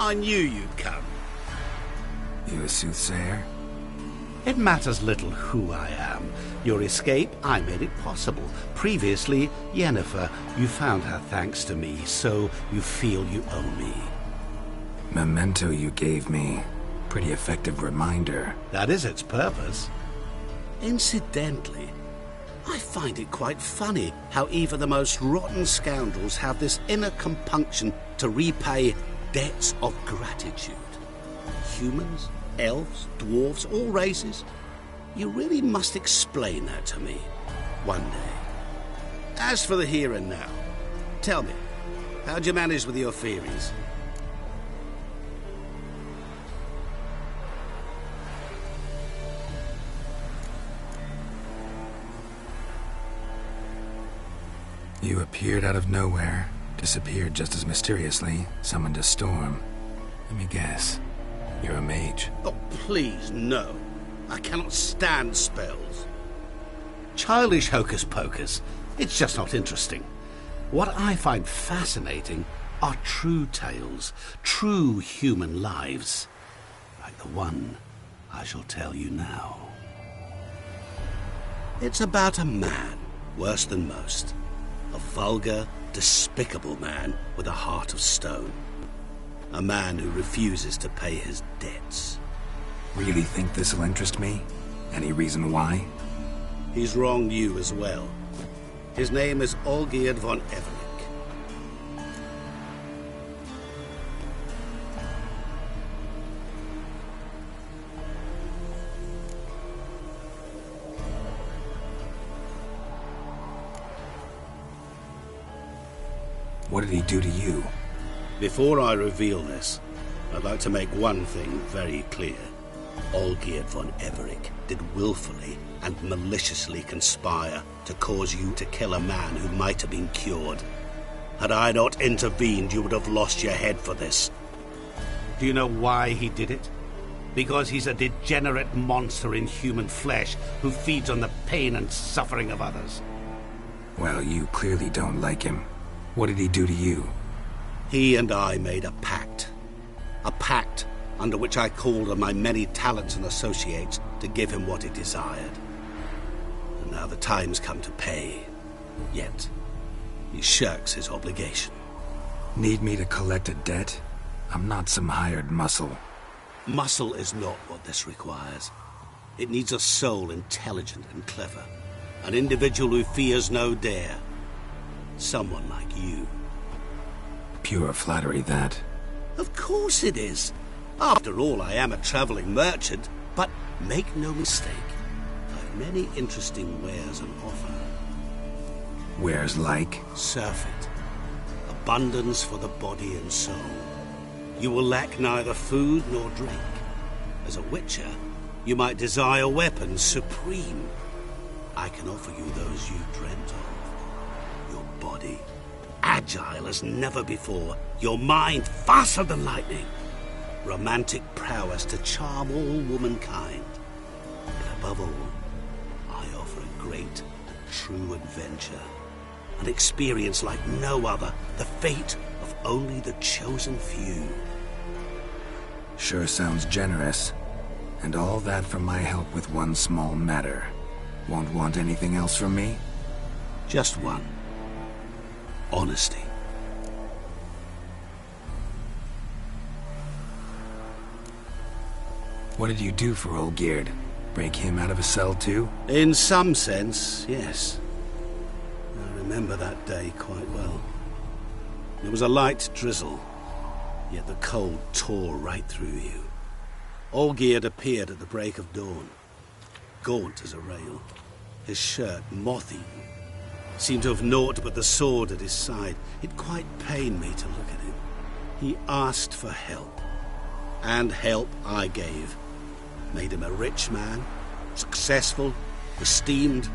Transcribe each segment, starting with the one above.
I knew you'd come. You a soothsayer? It matters little who I am. Your escape, I made it possible. Previously, Yennefer, you found her thanks to me, so you feel you owe me. Memento you gave me. Pretty effective reminder. That is its purpose. Incidentally, I find it quite funny how even the most rotten scoundrels have this inner compunction to repay debts of gratitude. Humans, elves, dwarves, all races. You really must explain that to me one day. As for the here and now, tell me, how'd you manage with your theories? You appeared out of nowhere, disappeared just as mysteriously, summoned a storm. Let me guess. You're a mage. Oh, please, no. I cannot stand spells. Childish hocus-pocus. It's just not interesting. What I find fascinating are true tales, true human lives. Like the one I shall tell you now. It's about a man, worse than most. A vulgar, despicable man with a heart of stone. A man who refuses to pay his debts. Really think this'll interest me? Any reason why? He's wronged you as well. His name is Olgierd von Everec. What did he do to you? Before I reveal this, I'd like to make one thing very clear. Olgierd von Everec did willfully and maliciously conspire to cause you to kill a man who might have been cured. Had I not intervened, you would have lost your head for this. Do you know why he did it? Because he's a degenerate monster in human flesh who feeds on the pain and suffering of others. Well, you clearly don't like him. What did he do to you? He and I made a pact. A pact under which I called on my many talents and associates to give him what he desired. And now the time's come to pay. Yet, he shirks his obligation. Need me to collect a debt? I'm not some hired muscle. Muscle is not what this requires. It needs a soul intelligent and clever. An individual who fears no dare. Someone like you. Pure flattery, that. Of course it is. After all, I am a traveling merchant, but make no mistake, I've many interesting wares on offer. Wares like? Surfeit. Abundance for the body and soul. You will lack neither food nor drink. As a witcher, you might desire weapons supreme. I can offer you those you dreamt of. Your body, agile as never before. Your mind, faster than lightning. Romantic prowess to charm all womankind. Yet above all, I offer a great and true adventure. An experience like no other. The fate of only the chosen few. Sure sounds generous. And all that for my help with one small matter. Won't want anything else from me? Just one. Honesty. What did you do for Olgierd? Break him out of a cell too? In some sense, yes. I remember that day quite well. There was a light drizzle, yet the cold tore right through you. Olgierd appeared at the break of dawn, gaunt as a rail, his shirt moth-eaten. Seemed to have naught but the sword at his side. It quite pained me to look at him. He asked for help, and help I gave. Made him a rich man, successful, esteemed.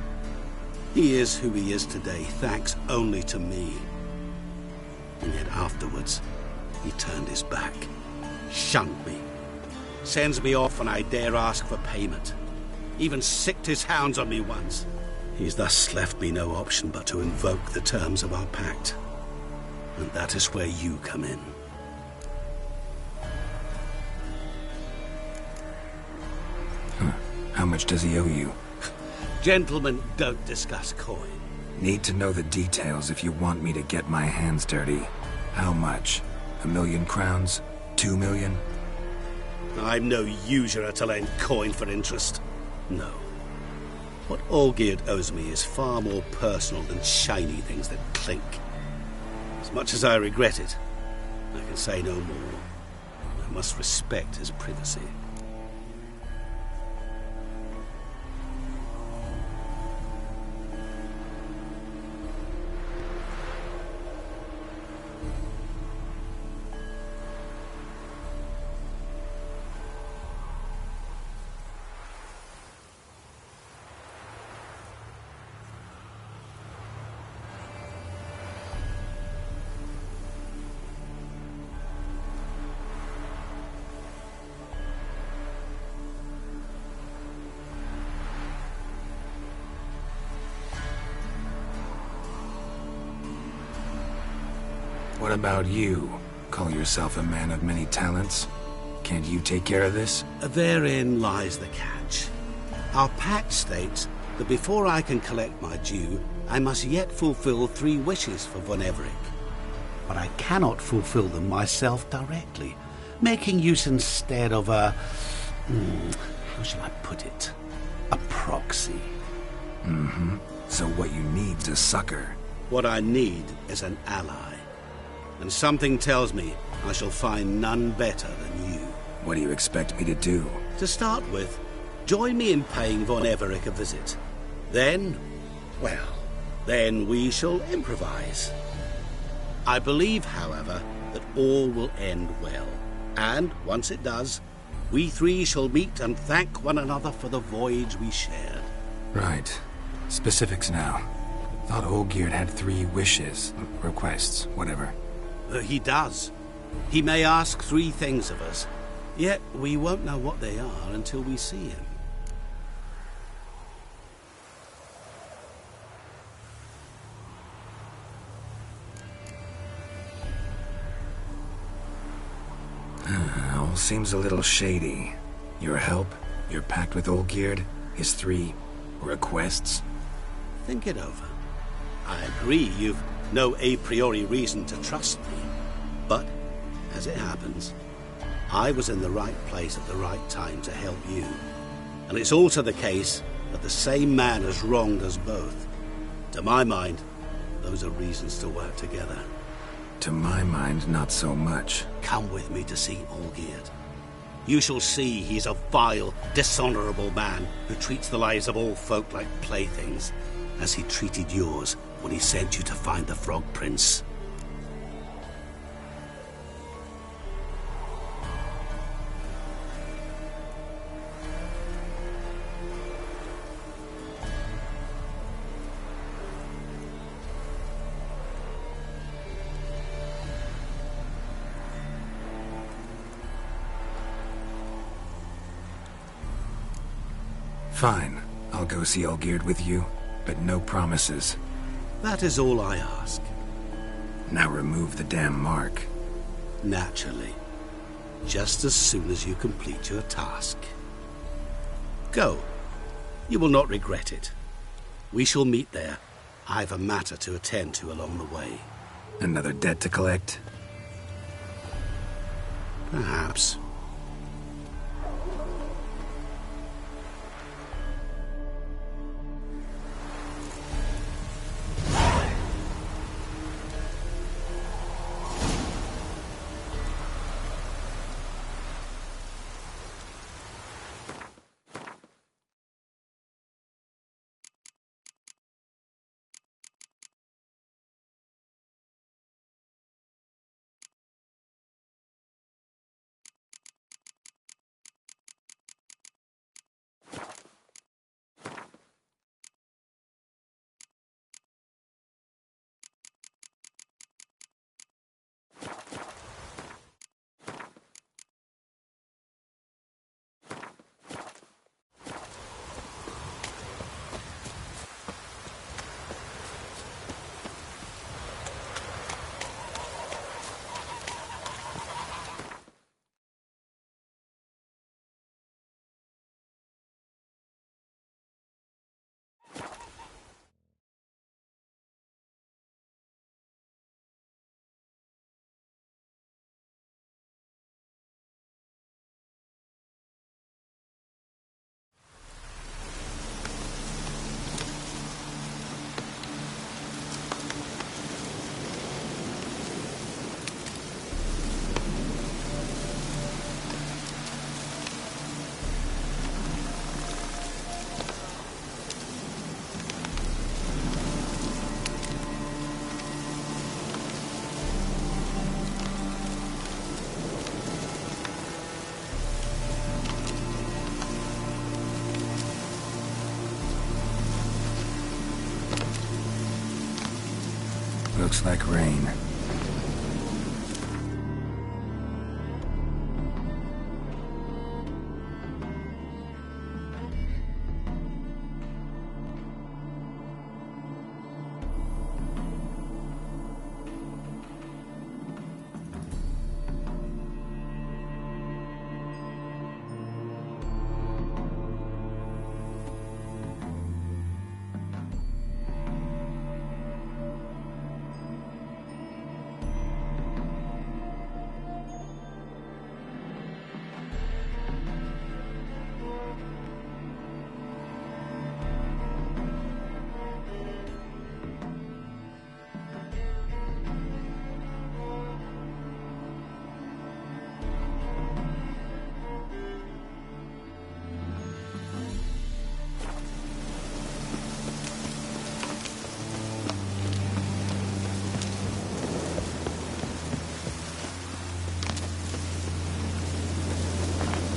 He is who he is today, thanks only to me. And yet afterwards, he turned his back, shunned me, sends me off when I dare ask for payment. Even sicked his hounds on me once. He's thus left me no option but to invoke the terms of our pact. And that is where you come in. How much does he owe you? Gentlemen don't discuss coin. Need to know the details if you want me to get my hands dirty. How much? 1,000,000 crowns? 2,000,000? I'm no usurer to lend coin for interest. No. What Olgierd owes me is far more personal than shiny things that clink. As much as I regret it, I can say no more. I must respect his privacy. What about you? Call yourself a man of many talents? Can't you take care of this? Therein lies the catch. Our pact states that before I can collect my due, I must yet fulfill 3 wishes for Von Everec. But I cannot fulfill them myself directly, making use instead of a... how shall I put it? A proxy. So what you need's a sucker. What I need is an ally. And something tells me I shall find none better than you. What do you expect me to do? To start with, join me in paying Von Everec a visit. Then, well, then we shall improvise. I believe, however, that all will end well. And, once it does, we 3 shall meet and thank one another for the voyage we shared. Right. Specifics now. Thought Olgierd had 3 wishes, requests, whatever. He does. He may ask 3 things of us, yet we won't know what they are until we see him. All seems a little shady. Your help, your pact with Olgierd, his 3 requests. Think it over. I agree you've no a priori reason to trust me, but, as it happens, I was in the right place at the right time to help you. And it's also the case that the same man has wronged us both. To my mind, those are reasons to work together. To my mind, not so much. Come with me to see Olgierd. You shall see he's a vile, dishonorable man who treats the lives of all folk like playthings, as he treated yours when he sent you to find the Frog Prince. Fine. I'll go see Olgierd with you, but no promises. That is all I ask. Now remove the damn mark. Naturally. Just as soon as you complete your task. Go. You will not regret it. We shall meet there. I've a matter to attend to along the way. Another debt to collect? Perhaps. Looks like rain.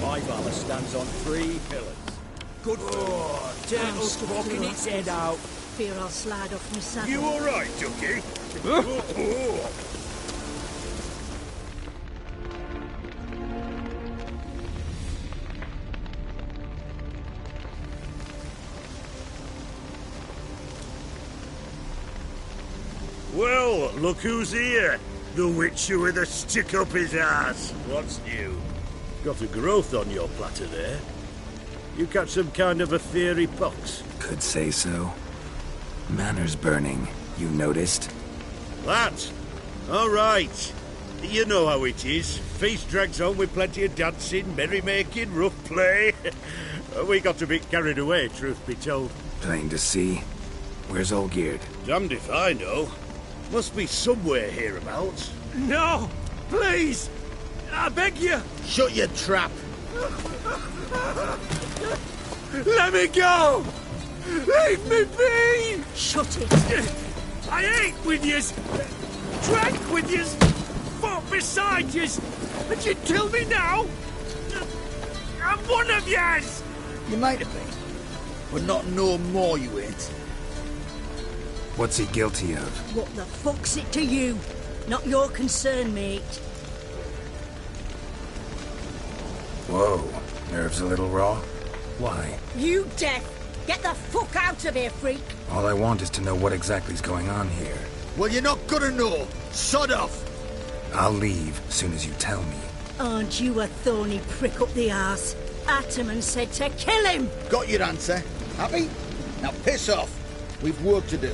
My valor stands on 3 pillars. Good for gentle poking its head out. Fear I'll slide off my saddle. You alright, Ducky? Well, look who's here. The Witcher with a stick up his ass. What's new? Got a growth on your platter there. You catch some kind of a fiery pox? Could say so. Manor's burning. You noticed? That? All right. You know how it is. Feast drags on with plenty of dancing, merrymaking, rough play. We got a bit carried away, truth be told. Plain to see. Where's Olgierd? Damned if I know. Must be somewhere hereabouts. No! Please! I beg you! Shut your trap! Let me go! Leave me be! Shut it! I ate with yous! Drank with yous! Fought beside yous! And you kill me now? I'm one of yous! You might have been, but not no more you ain't. What's he guilty of? What the fuck's it to you? Not your concern, mate. Whoa. Nerves a little raw? Why? You deaf! Get the fuck out of here, freak! All I want is to know what exactly is going on here. Well, you're not gonna know. Sod off. I'll leave as soon as you tell me. Aren't you a thorny prick up the arse? Ataman said to kill him! Got your answer. Happy? Now piss off. We've work to do.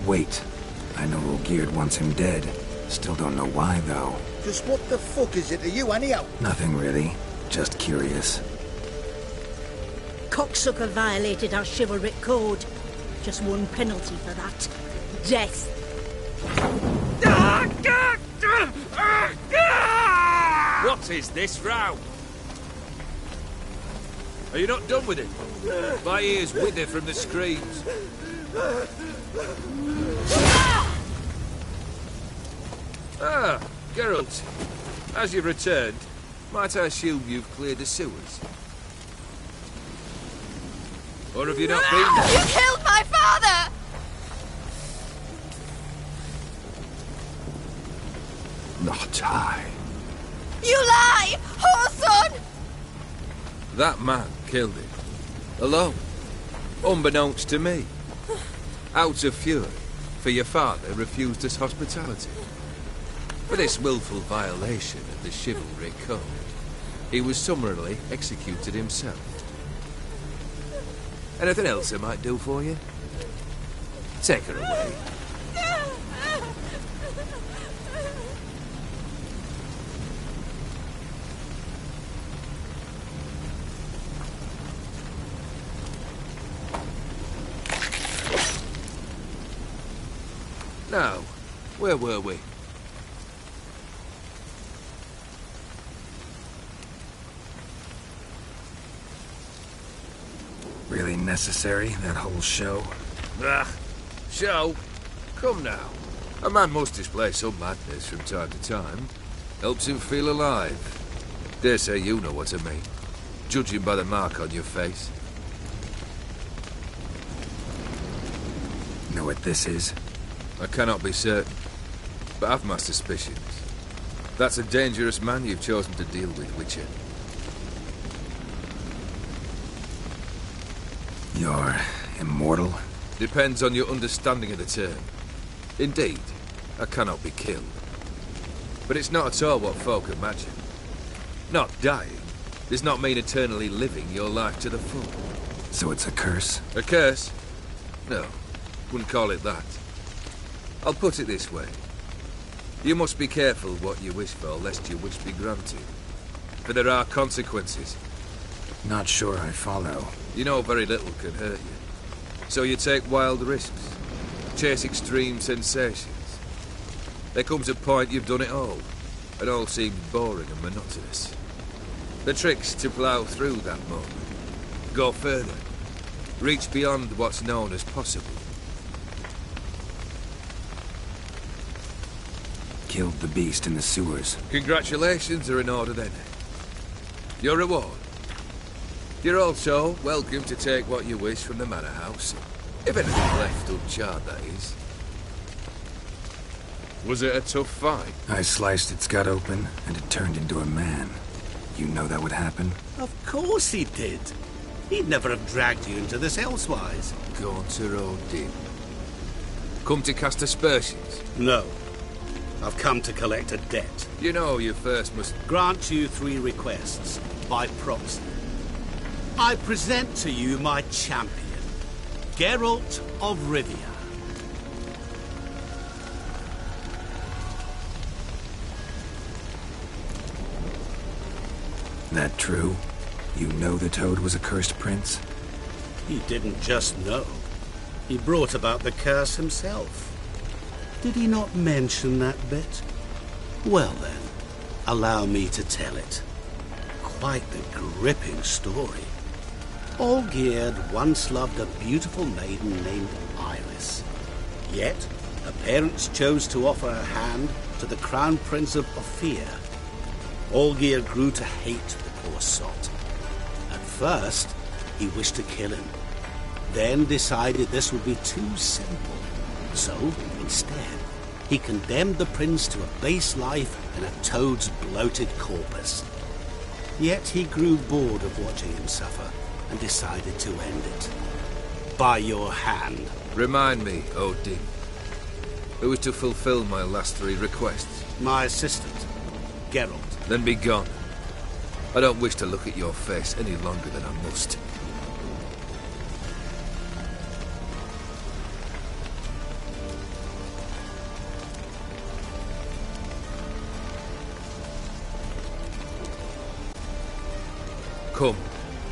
Wait. I know Olgierd wants him dead. Still don't know why, though. Just what the fuck is it to you, anyhow? Nothing really. Just curious. Cocksucker violated our chivalric code. Just one penalty for that. Death. What is this row? Are you not done with it? My ears wither from the screams. Ah, Geralt. As you've returned, might I assume you've cleared the sewers? Or have you not been there? You killed my father! Not I. You lie! Whoreson! That man killed him. Alone. Unbeknownst to me. Out of fury, for your father refused us hospitality. For this willful violation of the chivalry code, he was summarily executed himself. Anything else I might do for you? Take her away. Now, where were we? Really necessary, that whole show? Ah, show? Come now. A man must display some madness from time to time. Helps him feel alive. Dare say you know what I mean, judging by the mark on your face. Know what this is? I cannot be certain, but I've my suspicions. That's a dangerous man you've chosen to deal with, Witcher. You're immortal? Depends on your understanding of the term. Indeed, I cannot be killed. But it's not at all what folk imagine. Not dying does not mean eternally living your life to the full. So it's a curse? A curse? No, wouldn't call it that. I'll put it this way. You must be careful what you wish for, lest your wish be granted. For there are consequences. Not sure I follow. You know very little can hurt you. So you take wild risks. Chase extreme sensations. There comes a point you've done it all. And all seems boring and monotonous. The trick's to plough through that moment. Go further. Reach beyond what's known as possible. Killed the beast in the sewers. Congratulations are in order then. Your reward. You're also welcome to take what you wish from the manor house. If anything left uncharred, that is. Was it a tough fight? I sliced its gut open, and it turned into a man. You know that would happen? Of course he did. He'd never have dragged you into this elsewise. Gaunter Odin. Come to cast aspersions? No. I've come to collect a debt. You know you first must... Grant you 3 requests, by proxy. I present to you my champion, Geralt of Rivia. That true? You know the Toad was a cursed prince? He didn't just know. He brought about the curse himself. Did he not mention that bit? Well then, allow me to tell it. Quite the gripping story. Olgierd once loved a beautiful maiden named Iris. Yet, her parents chose to offer her hand to the Crown Prince of Ophir. Olgierd grew to hate the poor sot. At first, he wished to kill him. Then decided this would be too simple. So, instead, he condemned the prince to a base life in a toad's bloated corpus. Yet he grew bored of watching him suffer and decided to end it. By your hand. Remind me, Odin. Who is to fulfill my last 3 requests? My assistant, Geralt. Then be gone. I don't wish to look at your face any longer than I must. Come.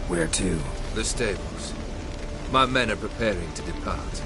Where to? The stables. My men are preparing to depart.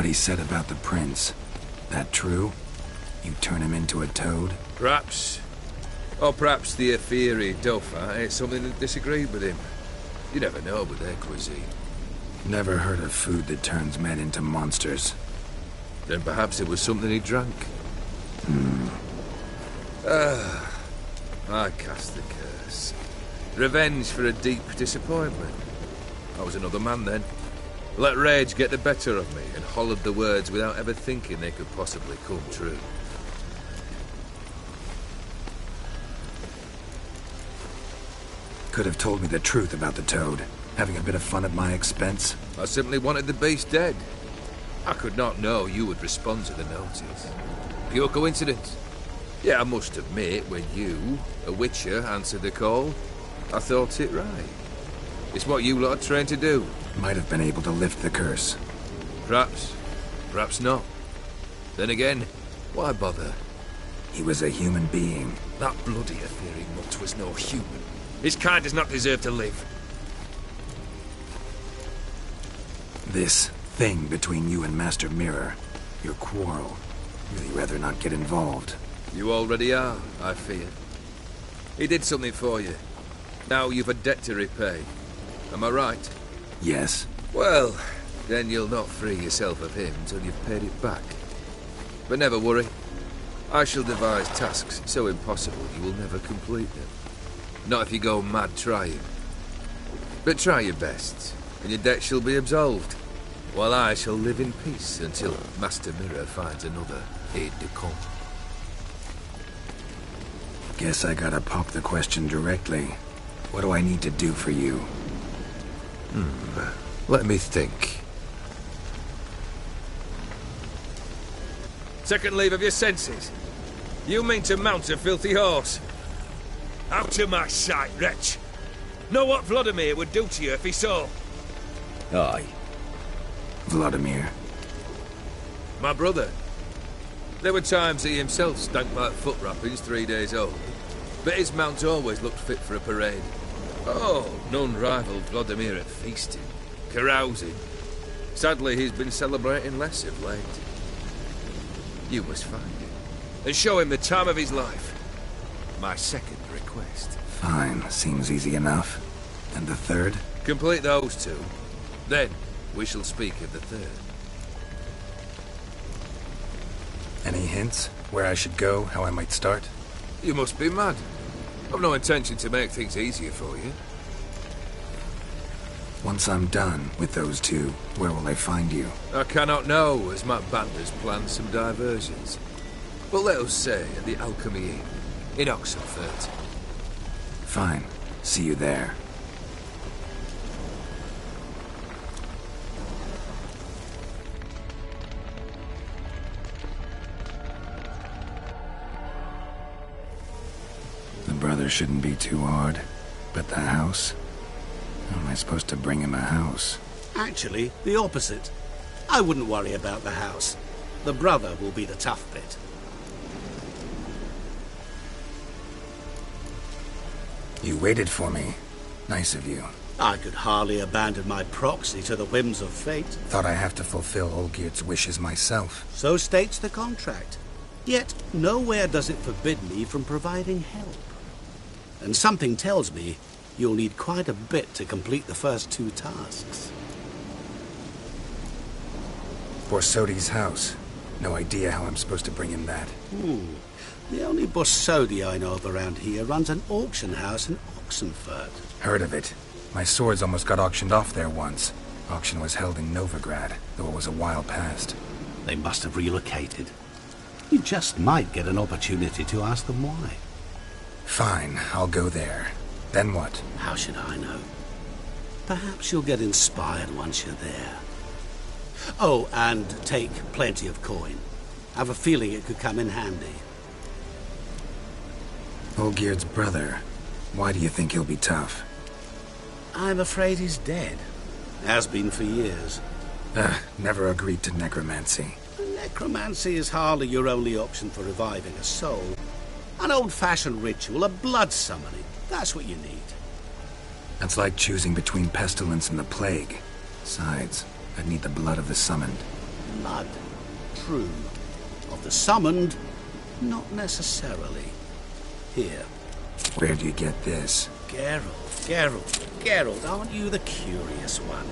What he said about the prince, that true? You turn him into a toad? Perhaps. Or perhaps the Aetheri Dauphin ate something that disagreed with him. You never know with their cuisine. Never heard of food that turns men into monsters. Then perhaps it was something he drank. I cast the curse. Revenge for a deep disappointment. I was another man then. Let rage get the better of me and hollered the words without ever thinking they could possibly come true. Could have told me the truth about the toad, having a bit of fun at my expense. I simply wanted the beast dead. I could not know you would respond to the notice. Pure coincidence. Yeah, I must admit, when you, a witcher, answered the call, I thought it right. It's what you lot are trained to do. Might have been able to lift the curse. Perhaps. Perhaps not. Then again, why bother? He was a human being. That bloody Aetheri mutt was no human. His kind does not deserve to live. This thing between you and Master Mirror, your quarrel, really rather not get involved. You already are, I fear. He did something for you. Now you've a debt to repay. Am I right? Yes. Well, then you'll not free yourself of him till you've paid it back. But never worry. I shall devise tasks so impossible you will never complete them. Not if you go mad trying. But try your best, and your debt shall be absolved, while I shall live in peace until Master Mirror finds another aide-de-camp. Guess I gotta pop the question directly. What do I need to do for you? Let me think. Second leave of your senses. You mean to mount a filthy horse? Out of my sight, wretch. Know what Vladimir would do to you if he saw? Aye. Vladimir. My brother. There were times he himself stank like foot wrappings 3 days old, but his mount always looked fit for a parade. Oh, none rivaled Vladimir at feasting, carousing. Sadly, he's been celebrating less of late. You must find him, and show him the time of his life. My second request. Fine, seems easy enough. And the third? Complete those two. Then, we shall speak of the third. Any hints? Where I should go, how I might start? You must be mad. I've no intention to make things easier for you. Once I'm done with those two, where will I find you? I cannot know, as my band has planned some diversions. But let us say at the Alchemy Inn, in Oxenfurt. Fine. See you there. The brother shouldn't be too hard. But the house? How am I supposed to bring him a house? Actually, the opposite. I wouldn't worry about the house. The brother will be the tough bit. You waited for me. Nice of you. I could hardly abandon my proxy to the whims of fate. Thought I have to fulfill Olgierd's wishes myself. So states the contract. Yet, nowhere does it forbid me from providing help. And something tells me you'll need quite a bit to complete the first two tasks. Borsodi's house. No idea how I'm supposed to bring him that. The only Borsodi I know of around here runs an auction house in Oxenfurt. Heard of it. My swords almost got auctioned off there once. Auction was held in Novigrad, though it was a while past. They must have relocated. You just might get an opportunity to ask them why. Fine, I'll go there. Then what? How should I know? Perhaps you'll get inspired once you're there. Oh, and take plenty of coin. I have a feeling it could come in handy. Olgierd's brother. Why do you think he'll be tough? I'm afraid he's dead. Has been for years. Never agreed to necromancy. Necromancy is hardly your only option for reviving a soul. An old-fashioned ritual, a blood summoning. That's what you need. That's like choosing between pestilence and the plague. Besides, I'd need the blood of the summoned. blood. True. Of the summoned, not necessarily. Here. Where do you get this? Geralt, aren't you the curious one?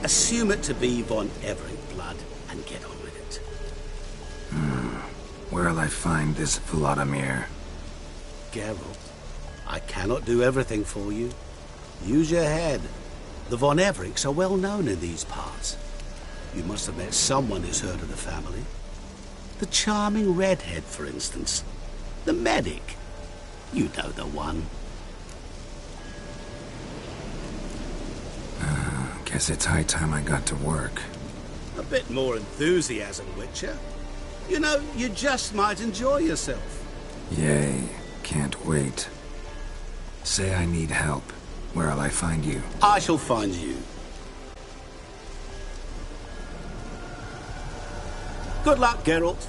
Assume it to be von Everett blood and get on with it. Where'll I find this Vladimir? Geralt, I cannot do everything for you. Use your head. The von Evericks are well known in these parts. You must have met someone who's heard of the family. The charming redhead, for instance. The medic. You know the one. Guess it's high time I got to work. A bit more enthusiasm, Witcher. You know, you just might enjoy yourself. Yay. Can't wait. Say I need help. Where'll I find you? I shall find you. Good luck, Geralt.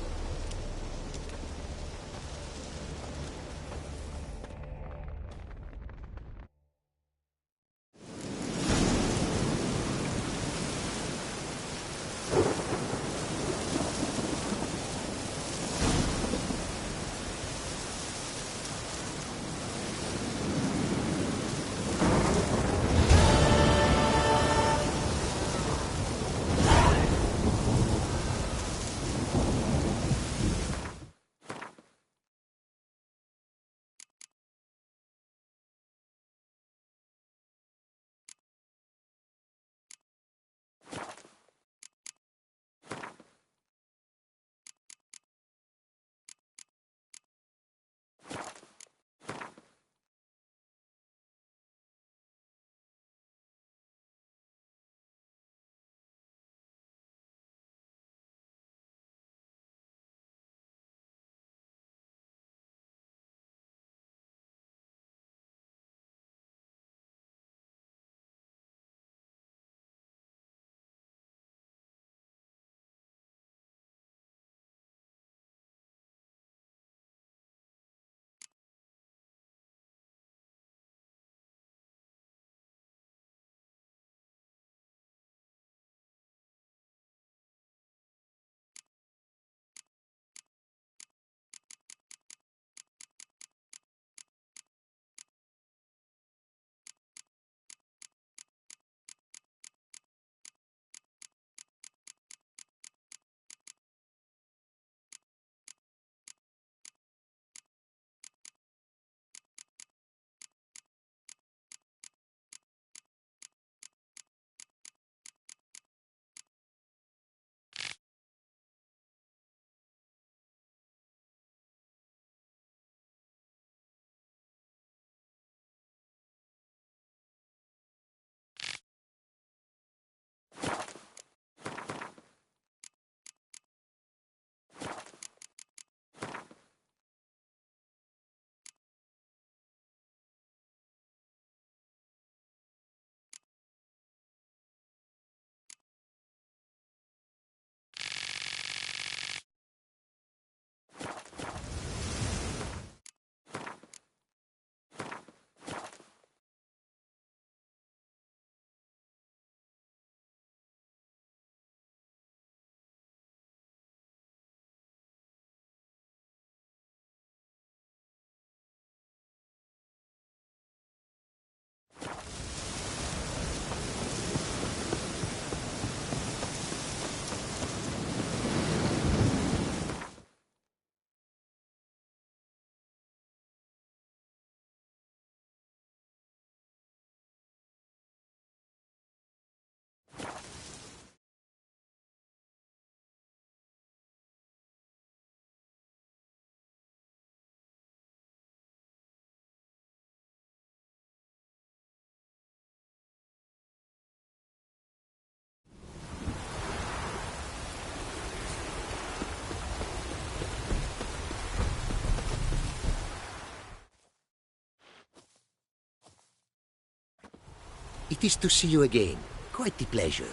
It is to see you again. Quite the pleasure.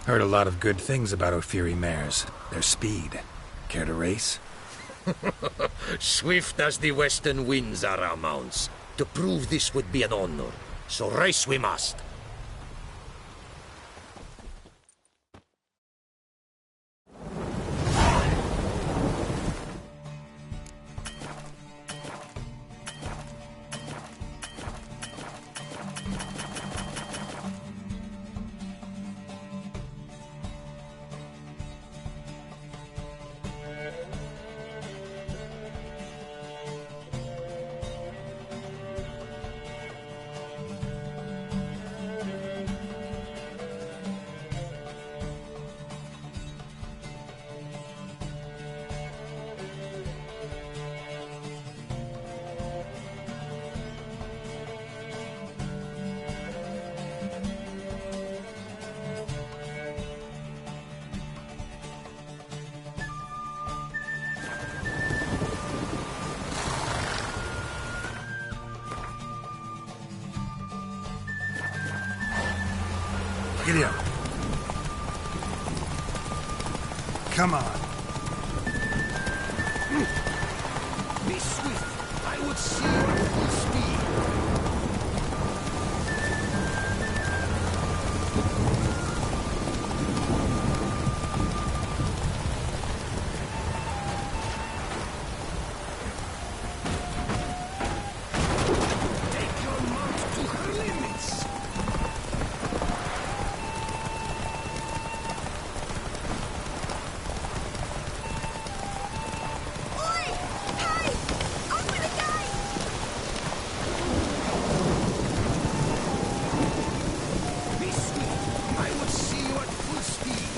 Heard a lot of good things about Ophiri mares. Their speed. Care to race? Swift as the western winds are our mounts. To prove this would be an honor. So race we must. Get up. Come on. Be swift. I would see you at full speed. Take your mount to her limits. Oi! Hey! Open the gate! Be swift. I will see you at full speed.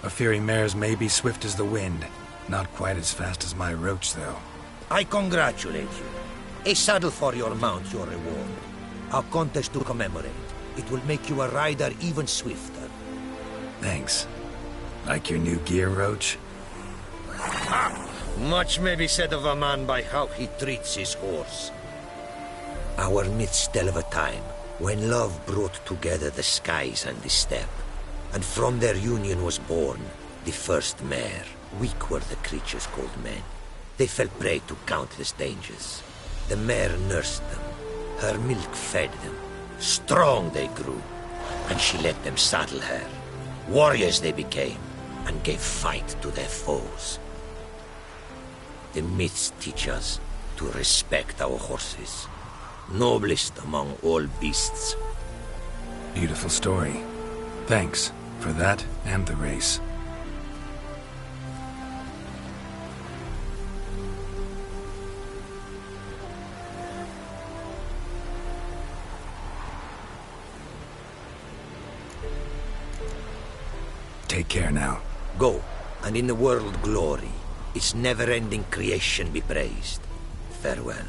A Fury mare's may be swift as the wind. Not quite as fast as my roach, though. I congratulate you. A saddle for your mount, your reward. A contest to commemorate. It will make you a rider even swifter. Thanks. Like your new gear, Roach? Much may be said of a man by how he treats his horse. Our myths tell of a time when love brought together the skies and the steppe, and from their union was born the first mare. Weak were the creatures called men. They fell prey to countless dangers. The mare nursed them, her milk fed them. Strong they grew, and she let them saddle her. Warriors they became, and gave fight to their foes. The myths teach us to respect our horses, noblest among all beasts. Beautiful story. Thanks for that and the race. Take care now. Go, and in the world glory, its never-ending creation be praised. Farewell.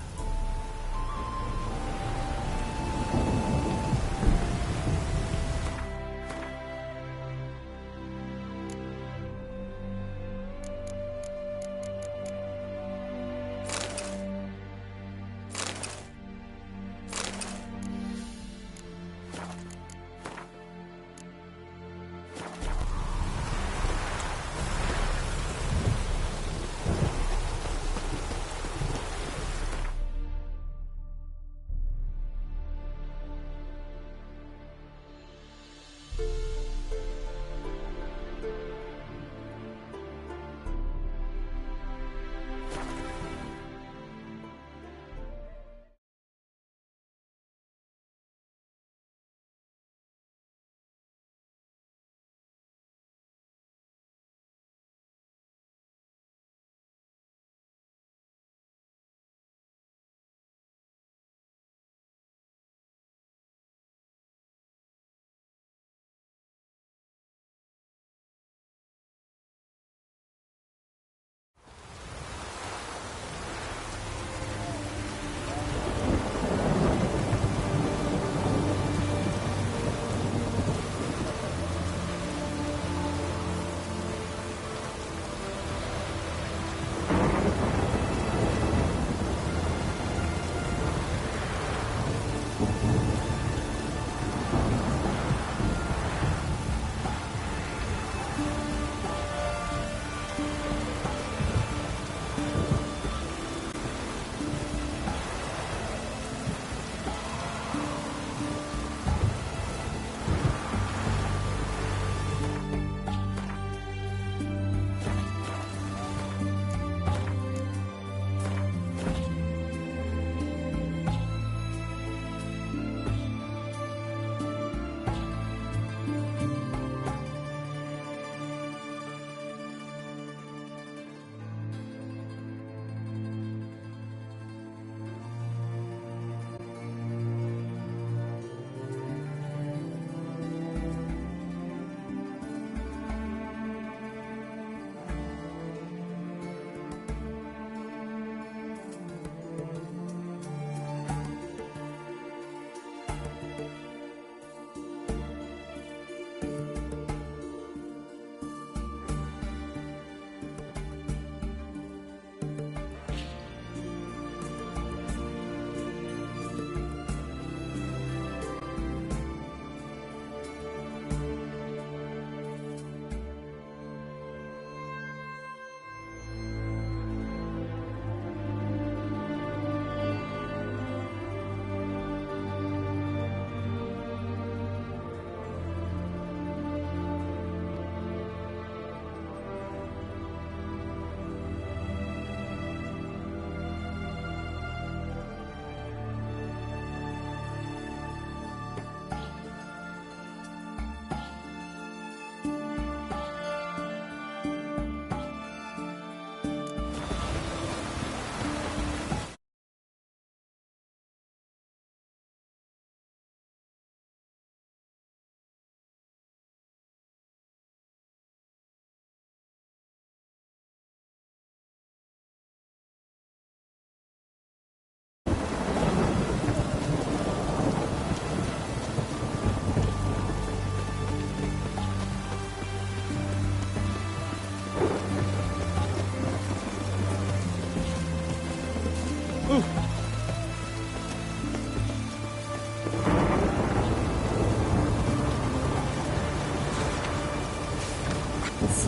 Thanks.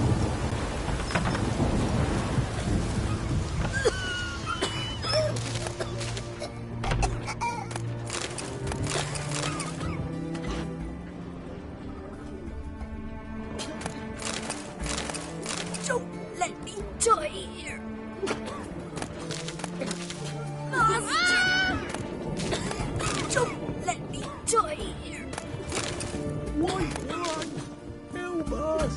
Don't let me die here. Master! Don't let me die here. White one! Help us!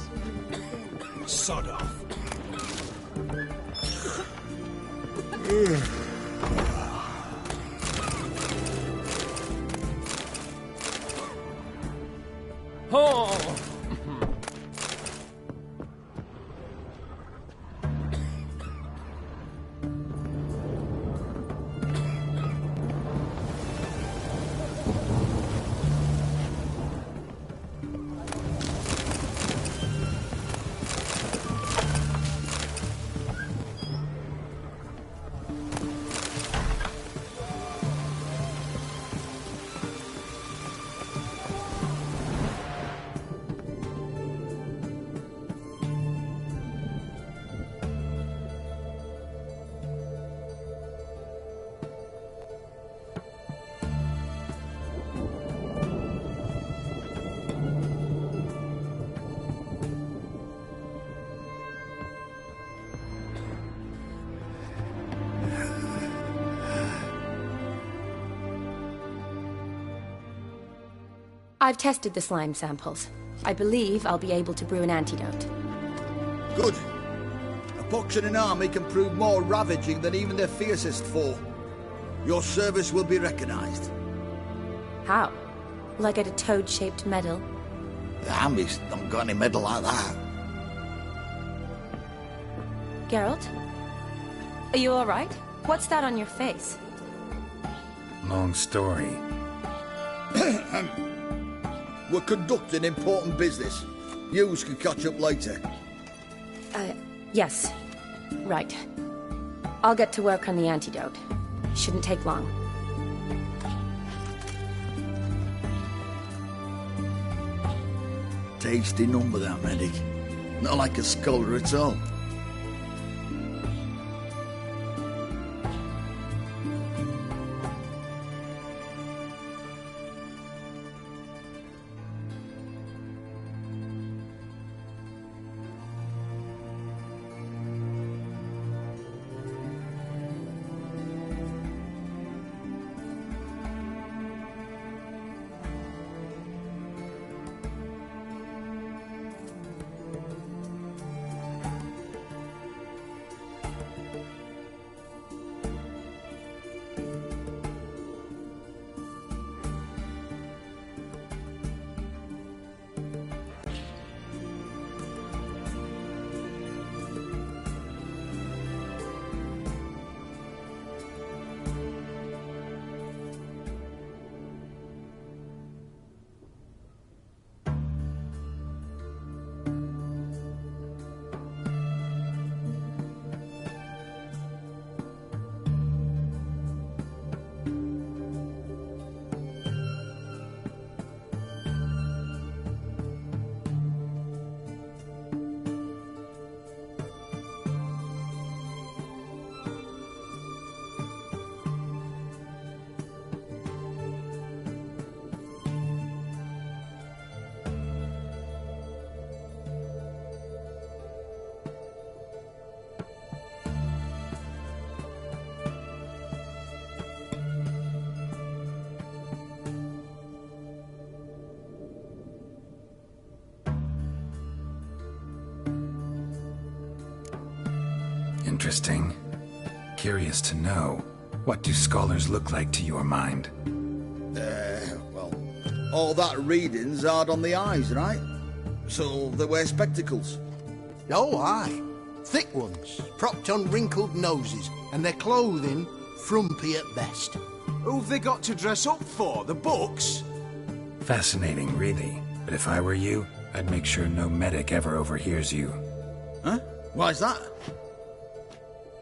Sod off. Oh! I've tested the slime samples. I believe I'll be able to brew an antidote. Good. A pox in an army can prove more ravaging than even their fiercest foe. Your service will be recognized. How? Will I get a toad-shaped medal? The army's not got any medal like that. Geralt? Are you alright? What's that on your face? Long story. We're conducting important business. Yous can catch up later. Yes. Right. I'll get to work on the antidote. Shouldn't take long. Tasty number, that medic. Not like a scholar at all. Interesting. Curious to know, what do scholars look like to your mind? Well, all that reading's hard on the eyes, right? So they wear spectacles. Oh, aye. Thick ones, propped on wrinkled noses, and their clothing frumpy at best. Who've they got to dress up for? The books? Fascinating, really. But if I were you, I'd make sure no medic ever overhears you. Huh? Why's that?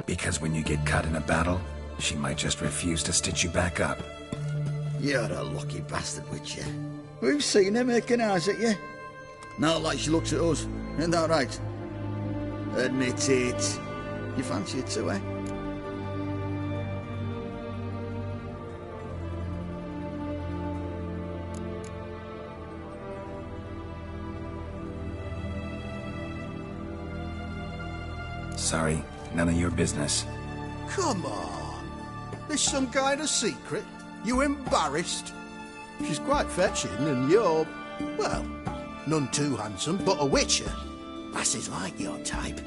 Because when you get caught in a battle, she might just refuse to stitch you back up. You're a lucky bastard, Witcher. We've seen her making eyes at you. Not like she looks at us. Isn't that right? Admit it. You fancy it too, eh? Sorry, none of your business. Come on. There's some kind of secret. You embarrassed? She's quite fetching, and you're, well, none too handsome, but a witcher. Lasses like your type.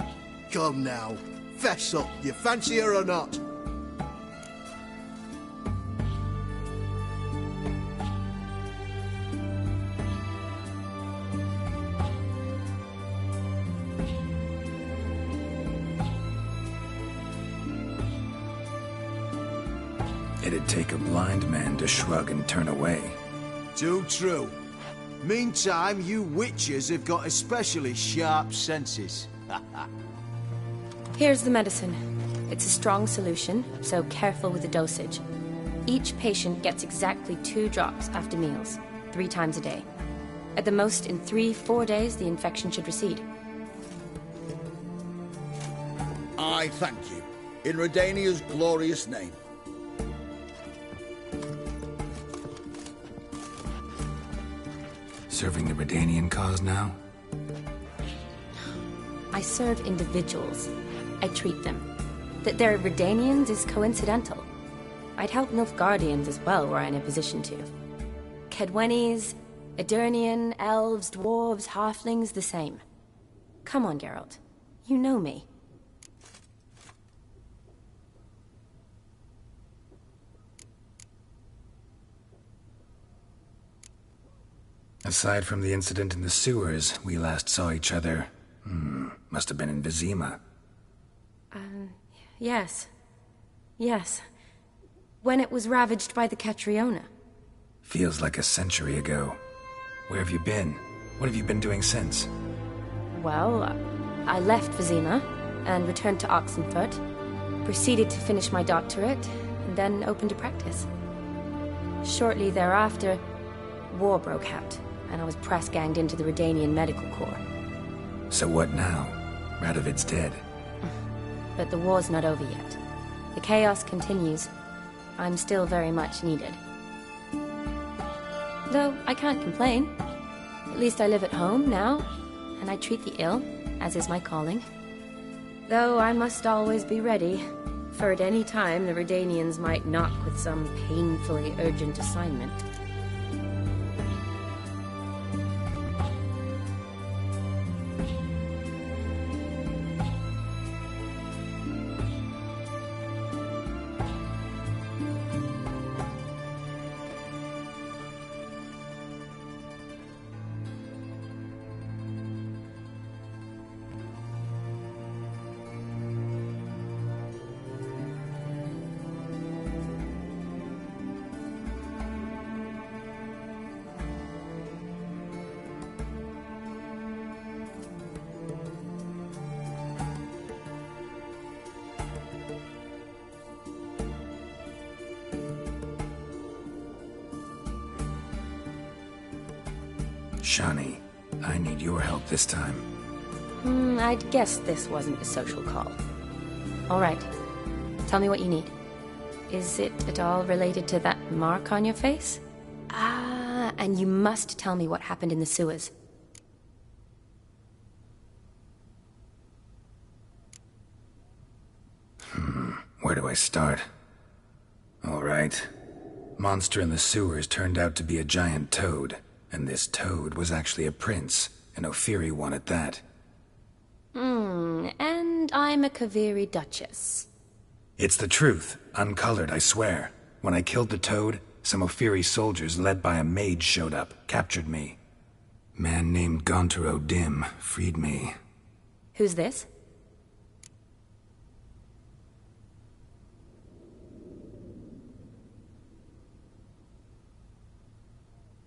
Come now, fess up. You fancy her or not? It'd take a blind man to shrug and turn away. Too true. Meantime, you witches have got especially sharp senses. Here's the medicine. It's a strong solution, so careful with the dosage. Each patient gets exactly 2 drops after meals, 3 times a day. At the most, in 3-4 days, the infection should recede. I thank you. In Redania's glorious name. Serving the Redanian cause now? I serve individuals. I treat them. That they're Redanians is coincidental. I'd help Nilfgaardians as well were I in a position to. Kedwenis, Edirnian, elves, dwarves, halflings, the same. Come on, Geralt. You know me. Aside from the incident in the sewers, we last saw each other... must have been in Vizima. Yes. Yes. When it was ravaged by the Catriona. Feels like a century ago. Where have you been? What have you been doing since? Well, I left Vizima and returned to Oxenfurt, proceeded to finish my doctorate, and then opened a practice. Shortly thereafter, war broke out, and I was press-ganged into the Redanian Medical Corps. So what now? Radovid's dead. But the war's not over yet. The chaos continues. I'm still very much needed. Though I can't complain. At least I live at home now, and I treat the ill, as is my calling. Though I must always be ready, for at any time the Redanians might knock with some painfully urgent assignment. Shani, I need your help this time. I'd guess this wasn't a social call. All right. Tell me what you need. Is it at all related to that mark on your face? Ah, and you must tell me what happened in the sewers. Where do I start? All right. Monster in the sewers turned out to be a giant toad. And this toad was actually a prince, an Ophiri one at that. And I'm a Kaviri Duchess. It's the truth, uncolored, I swear. When I killed the toad, some Ophiri soldiers led by a mage showed up, captured me. Man named Gontaro Dim freed me. Who's this?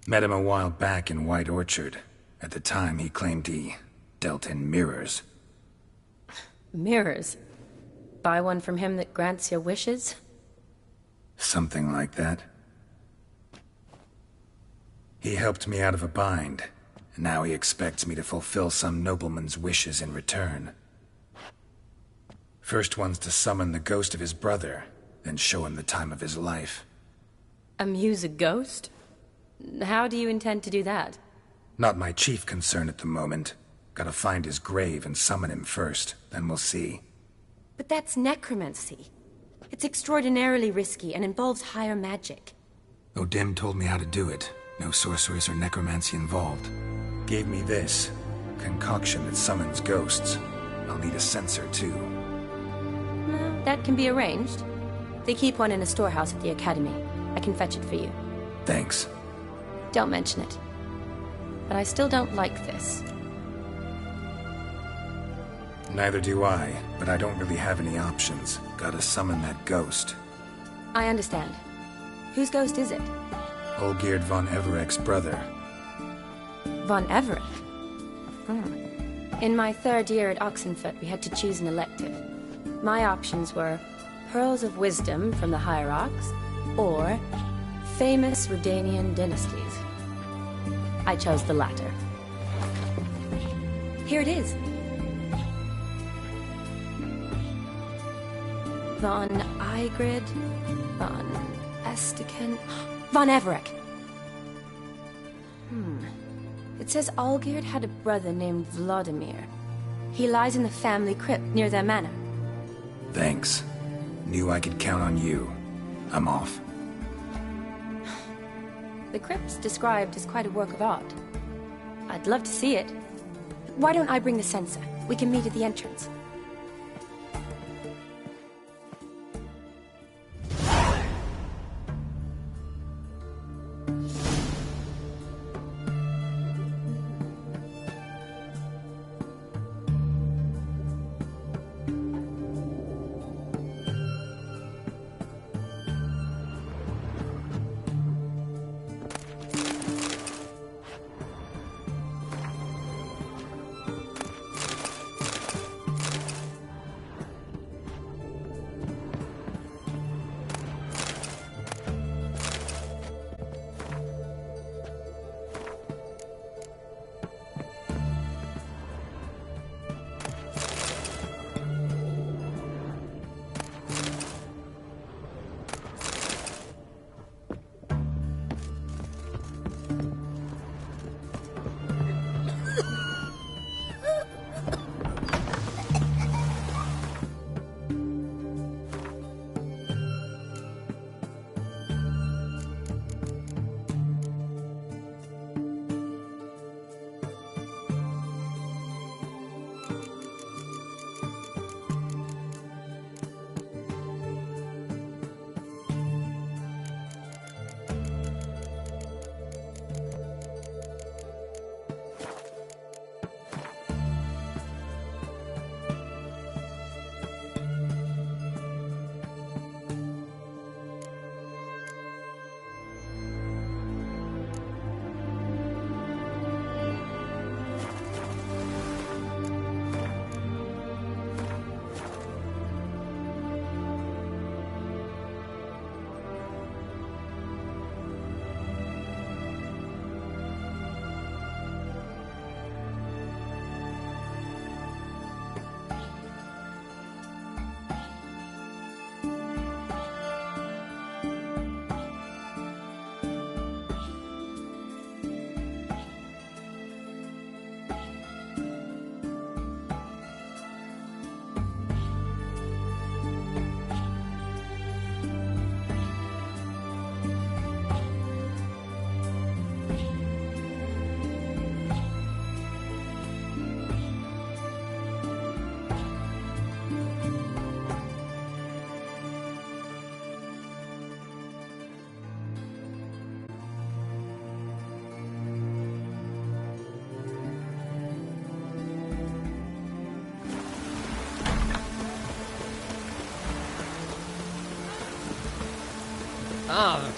Met him a while back in White Orchard. At the time, he claimed he dealt in mirrors. Mirrors? Buy one from him that grants your wishes? Something like that. He helped me out of a bind, Now he expects me to fulfill some nobleman's wishes in return. First one's to summon the ghost of his brother, then show him the time of his life. Amuse a ghost? How do you intend to do that? Not my chief concern at the moment. Gotta find his grave and summon him first, then we'll see. But that's necromancy. It's extraordinarily risky and involves higher magic. O'Dim told me how to do it. No sorceress or necromancy involved. Gave me this concoction that summons ghosts. I'll need a censer too. Well, that can be arranged. They keep one in a storehouse at the academy. I can fetch it for you. Thanks. Don't mention it. But I still don't like this. Neither do I, but I don't really have any options. Gotta summon that ghost. I understand. Whose ghost is it? Olgierd von Everek's brother. Von Everek? In my third year at Oxenfoot, we had to choose an elective. My options were Pearls of Wisdom from the Hierarchs, or famous Redanian dynasties. I chose the latter. Here it is. Von Igrid, von Estiken, von Everek. It says Olgierd had a brother named Vladimir. He lies in the family crypt near their manor. Thanks. Knew I could count on you. I'm off. The crypt's described as quite a work of art. I'd love to see it. Why don't I bring the censer? We can meet at the entrance. Ah.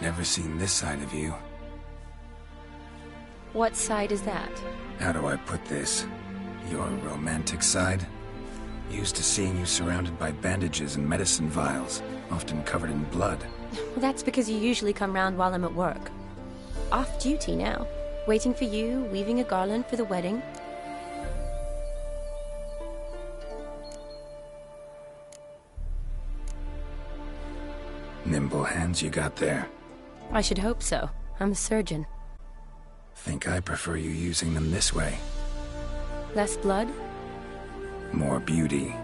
Never seen this side of you. What side is that? How do I put this? Your romantic side? Used to seeing you surrounded by bandages and medicine vials, often covered in blood. Well, that's because you usually come round while I'm at work. Off duty now. Waiting for you, weaving a garland for the wedding. Nimble hands you got there. I should hope so. I'm a surgeon. Think I prefer you using them this way. Less blood? More beauty.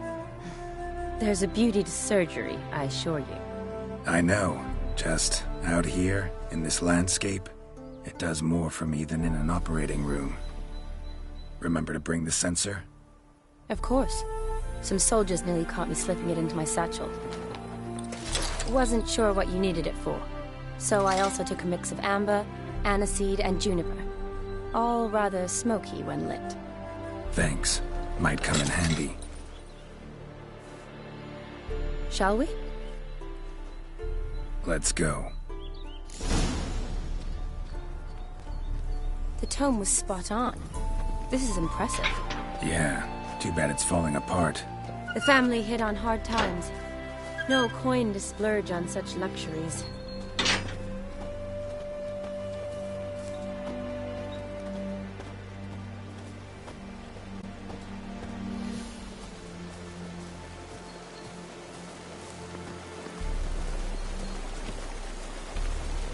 There's a beauty to surgery, I assure you. I know. Just out here, in this landscape, it does more for me than in an operating room. Remember to bring the sensor? Of course. Some soldiers nearly caught me slipping it into my satchel. Wasn't sure what you needed it for, so I also took a mix of amber, aniseed, and juniper. All rather smoky when lit. Thanks. Might come in handy. Shall we? Let's go. The tome was spot on. This is impressive. Yeah, too bad it's falling apart. The family hit on hard times. No coin to splurge on such luxuries.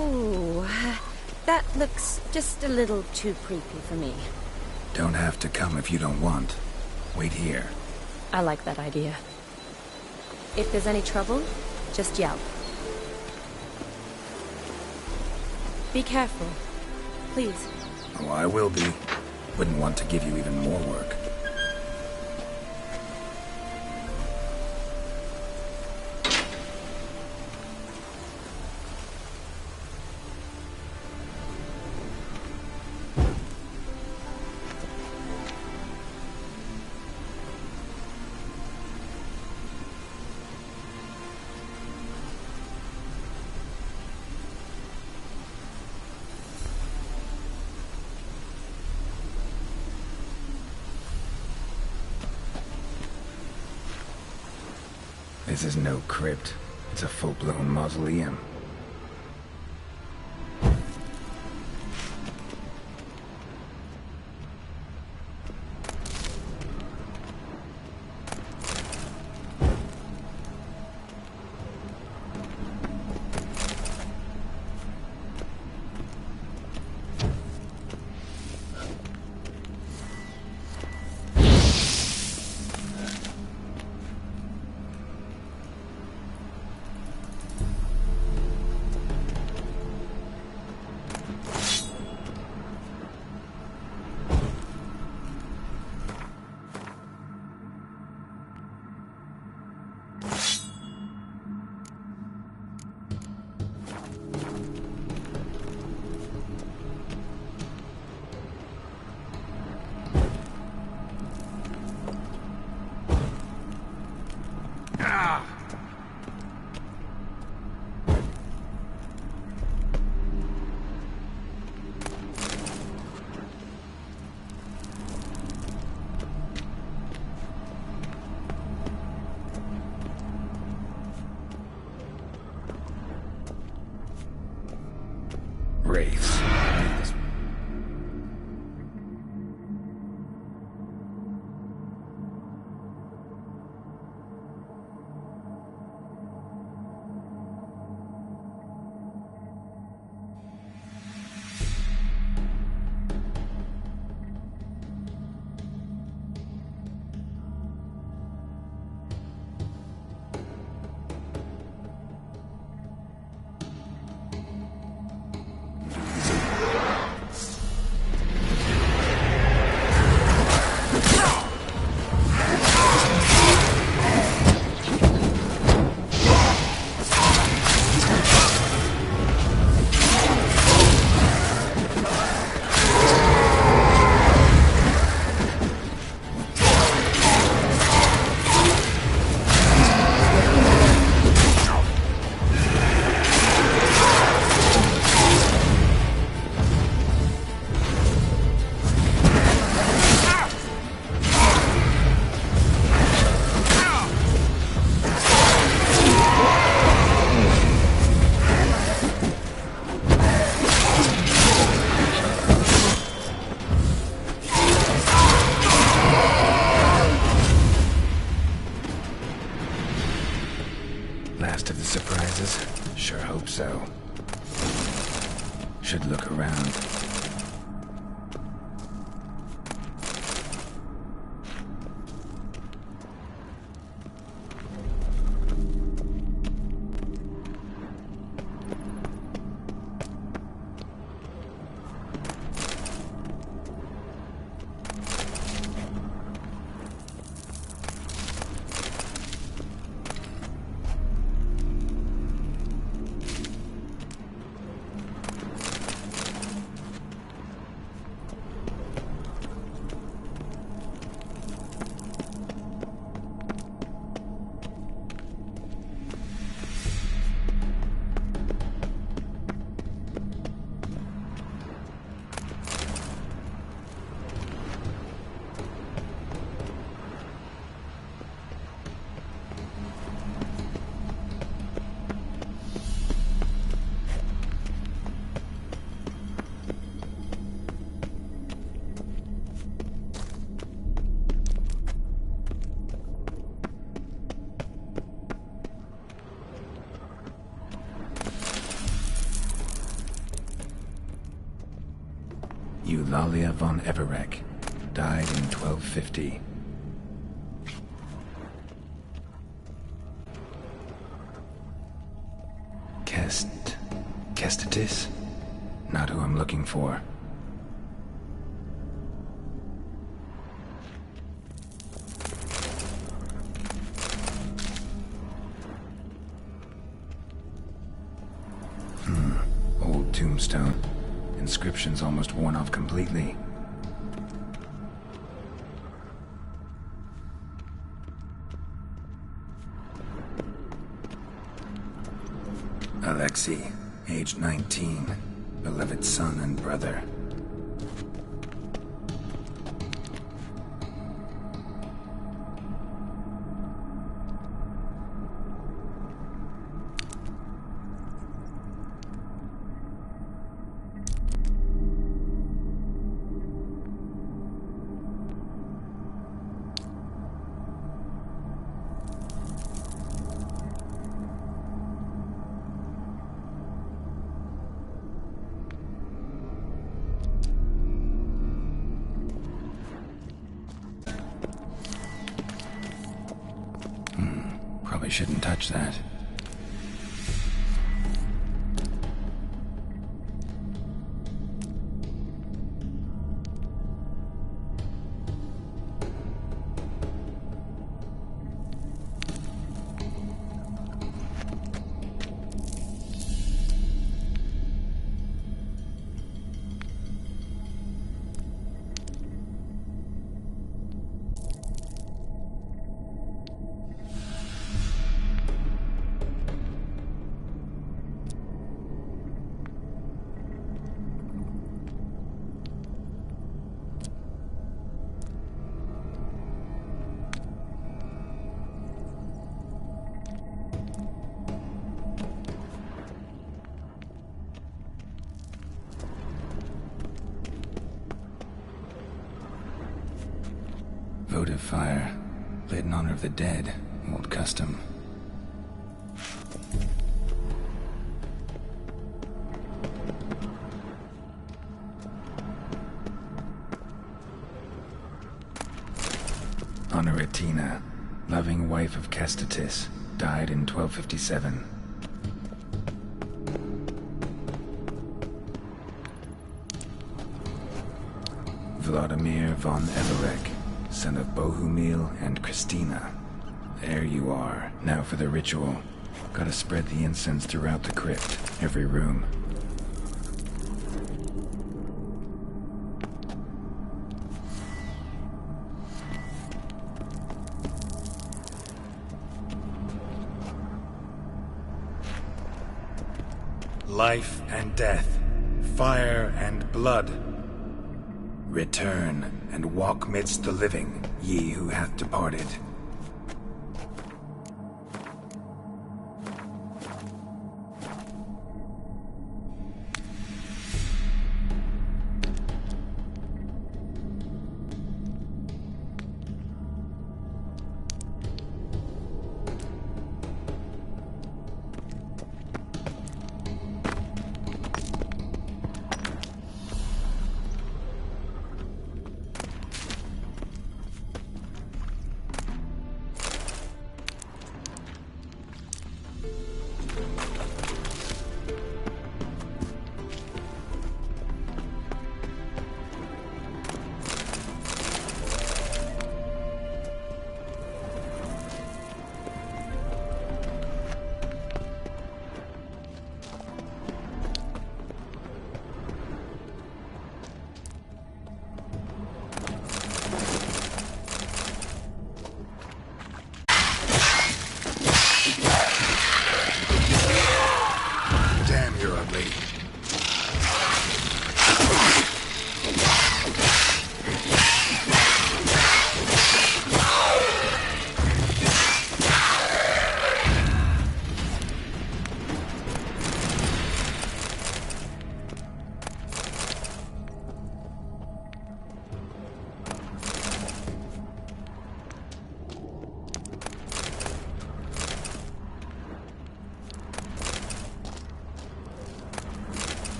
Ooh, that looks just a little too creepy for me. Don't have to come if you don't want. Wait here. I like that idea. If there's any trouble, just yell. Be careful. Please. Oh, I will be. Wouldn't want to give you even more work. This is no crypt. It's a full-blown mausoleum. Wraiths. defenses? Sure hope so. Should look around. Eulalia von Everek, died in 1250. Kestatis? Not who I'm looking for. Old tombstone. Inscription's almost worn off completely. Alexei, age 19, beloved son and brother. Probably shouldn't touch that. Votive fire, lit in honor of the dead, old custom. Honoratina, loving wife of Kestatis, died in 1257. Vladimir von Everek, son of Bohumil and Christina. There you are. Now for the ritual. Gotta spread the incense throughout the crypt, every room. Life and death, fire and blood. Return and walk midst the living, ye who hath departed.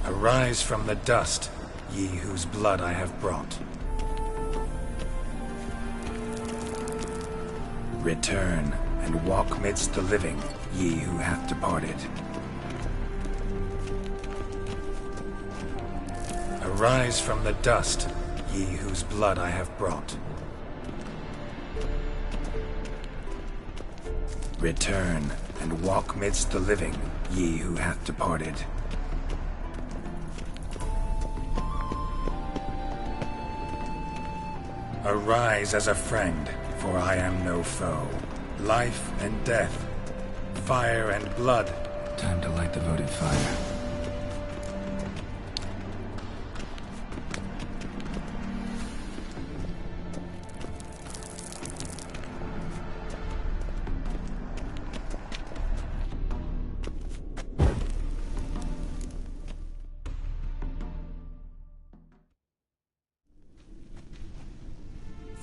Arise from the dust, ye whose blood I have brought. Return, and walk midst the living, ye who hath departed. Arise from the dust, ye whose blood I have brought. Return, and walk midst the living, ye who hath departed. Arise as a friend, for I am no foe. Life and death, fire and blood. Time to light the votive fire.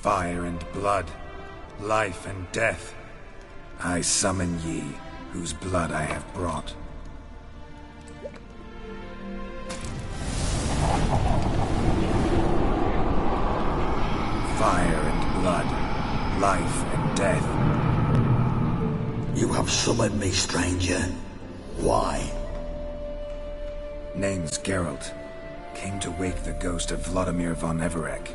Fire and blood, life and death, I summon ye, whose blood I have brought. Fire and blood, life and death. You have summoned me, stranger. Why? Name's Geralt. Came to wake the ghost of Vladimir von Everec.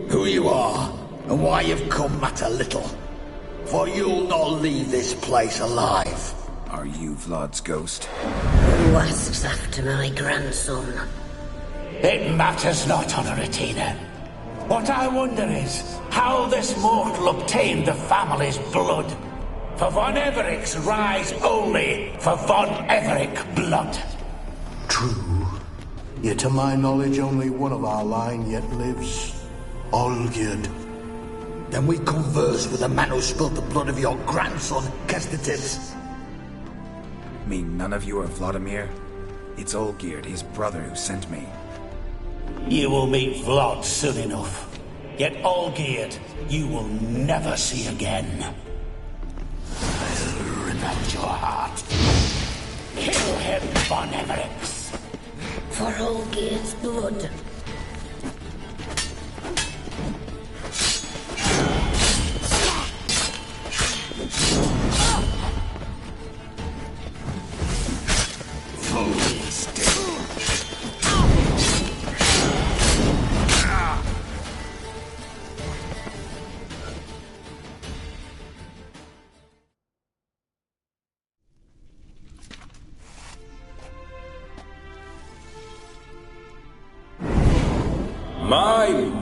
Who you are, and why you've come matter little. For you'll not leave this place alive. Are you Vlad's ghost? Who asks after my grandson? It matters not, Honoratina. What I wonder is how this mortal obtained the family's blood. For von Everec's rise only for von Everec blood. True. Yet to my knowledge, only one of our line yet lives. Olgierd. Then we converse with the man who spilled the blood of your grandson, Kestetis. Mean none of you are Vladimir? It's Olgierd, his brother, who sent me. You will meet Vlad soon enough. Yet Olgierd, you will never see again. I'll revenge your heart. Kill him, von Everec. For Olgierd's blood.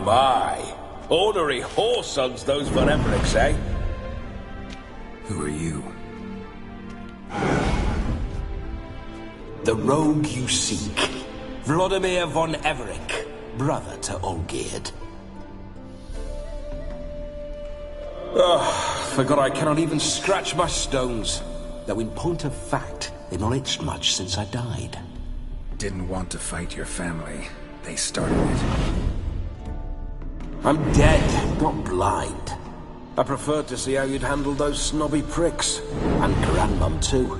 My. Ordinary whoresons, those von Everecs, eh? Who are you? The rogue you seek. Vladimir von Everec, brother to Olgierd. Forgot I cannot even scratch my stones. Though in point of fact, they've not itched much since I died. Didn't want to fight your family. They started it. I'm dead, not blind. I preferred to see how you'd handle those snobby pricks. And Grandmum, too.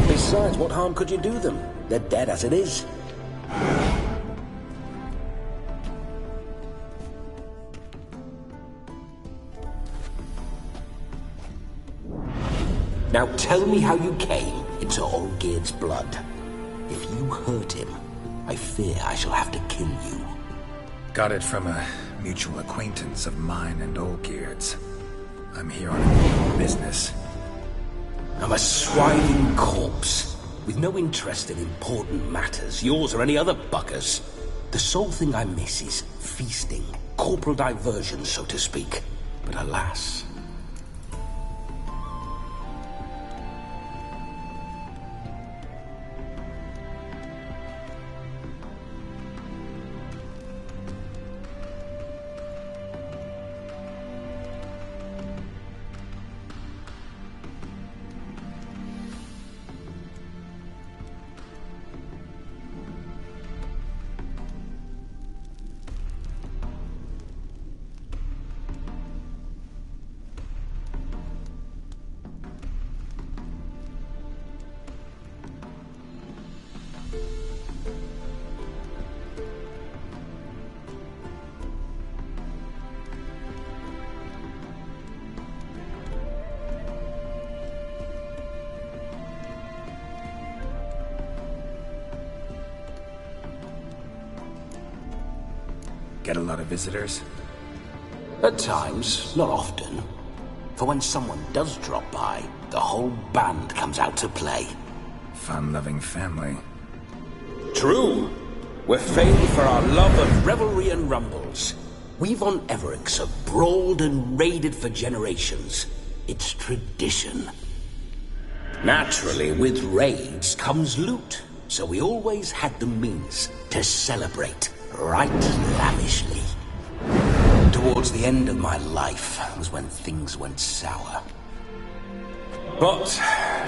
Besides, what harm could you do them? They're dead as it is. Now tell me how you came into Olgierd's blood. If you hurt him, I fear I shall have to kill you. Got it from a mutual acquaintance of mine and Olgierd's. I'm here on important business. I'm a swiving corpse, with no interest in important matters, yours or any other buggers. The sole thing I miss is feasting, corporal diversion, so to speak. But alas... Get a lot of visitors? At times, not often. For when someone does drop by, the whole band comes out to play. Fun-loving family. True. We're famed for our love of revelry and rumbles. We've on Everix have brawled and raided for generations. It's tradition. Naturally, with raids comes loot, so we always had the means to celebrate right lavishly. Towards the end of my life was when things went sour. But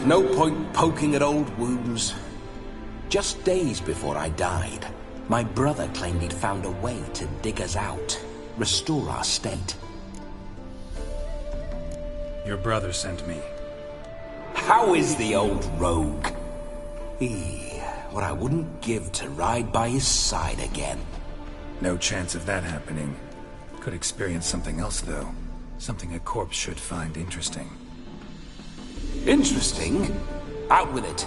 no point poking at old wounds. Just days before I died, my brother claimed he'd found a way to dig us out, restore our state. Your brother sent me. How is the old rogue? What I wouldn't give to ride by his side again. No chance of that happening. Could experience something else, though. Something a corpse should find interesting. Interesting? Out with it.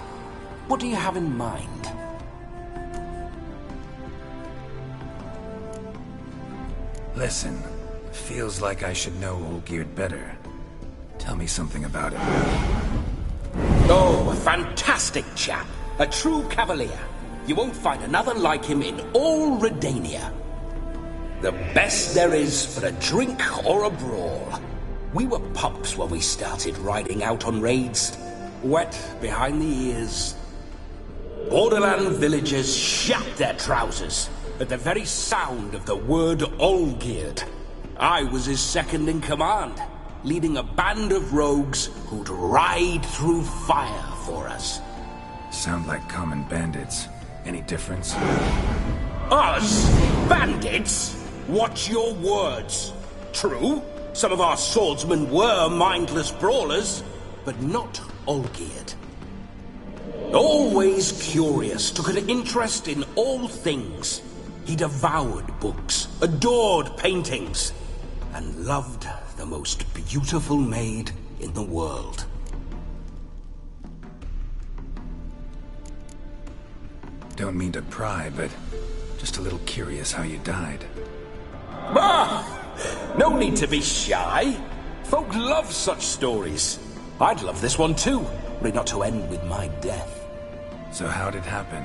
What do you have in mind? Listen, feels like I should know Olgierd better. Tell me something about him. Oh, a fantastic chap. A true cavalier. You won't find another like him in all Redania. The best there is for a drink or a brawl. We were pups when we started riding out on raids. Wet behind the ears. Borderland villagers shat their trousers at the very sound of the word Olgierd. I was his second in command, leading a band of rogues who'd ride through fire for us. Sound like common bandits. Any difference? Us? Bandits? Watch your words. True, some of our swordsmen were mindless brawlers, but not Olgierd. Always curious, took an interest in all things. He devoured books, adored paintings, and loved the most beautiful maid in the world. Don't mean to pry, but just a little curious how you died. No need to be shy. Folk love such stories. I'd love this one too, were it not to end with my death. So how'd it happen?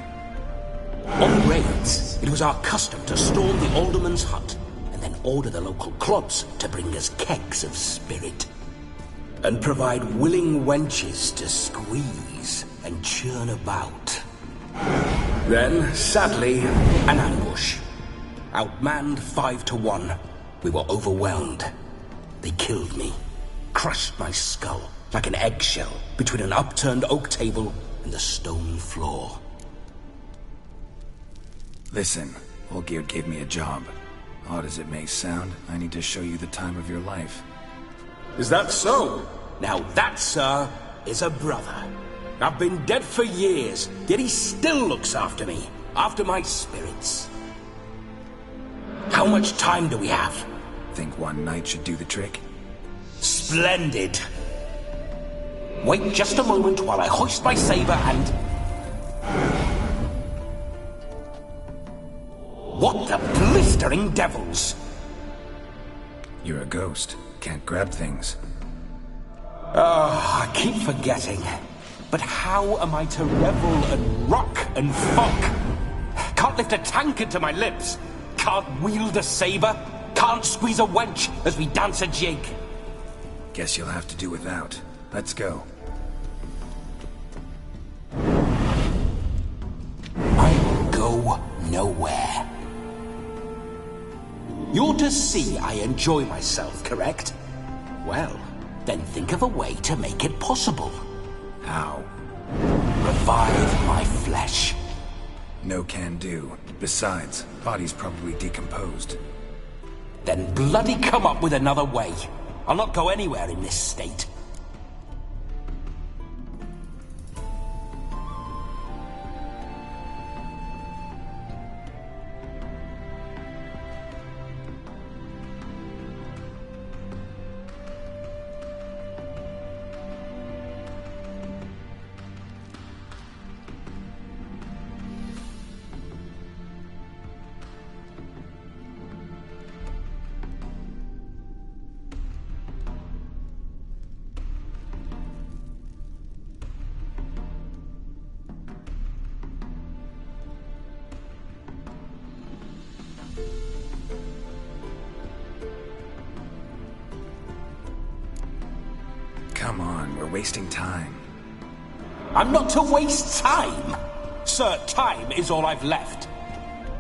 On raids, it was our custom to storm the alderman's hut, and then order the local clubs to bring us kegs of spirit. And provide willing wenches to squeeze and churn about. Then, sadly, an ambush. Outmanned 5-1, we were overwhelmed. They killed me, crushed my skull like an eggshell between an upturned oak table and the stone floor. Listen, Olgierd gave me a job. Odd as it may sound, I need to show you the time of your life. Is that so? Now that, sir, is a brother. I've been dead for years, yet he still looks after me, after my spirits. How much time do we have? Think one night should do the trick? Splendid. Wait just a moment while I hoist my saber and... What the blistering devils? You're a ghost. Can't grab things. I keep forgetting. But how am I to revel and rock and fuck? Can't lift a tankard to my lips. Can't wield a saber. Can't squeeze a wench as we dance a jig. Guess you'll have to do without. Let's go. I will go nowhere. You're to see I enjoy myself, correct? Well, then think of a way to make it possible. How? Revive my flesh. No can do. Besides, body's probably decomposed. Then bloody come up with another way. I'll not go anywhere in this state. wasting time. I'm not to waste time! Sir, time is all I've left.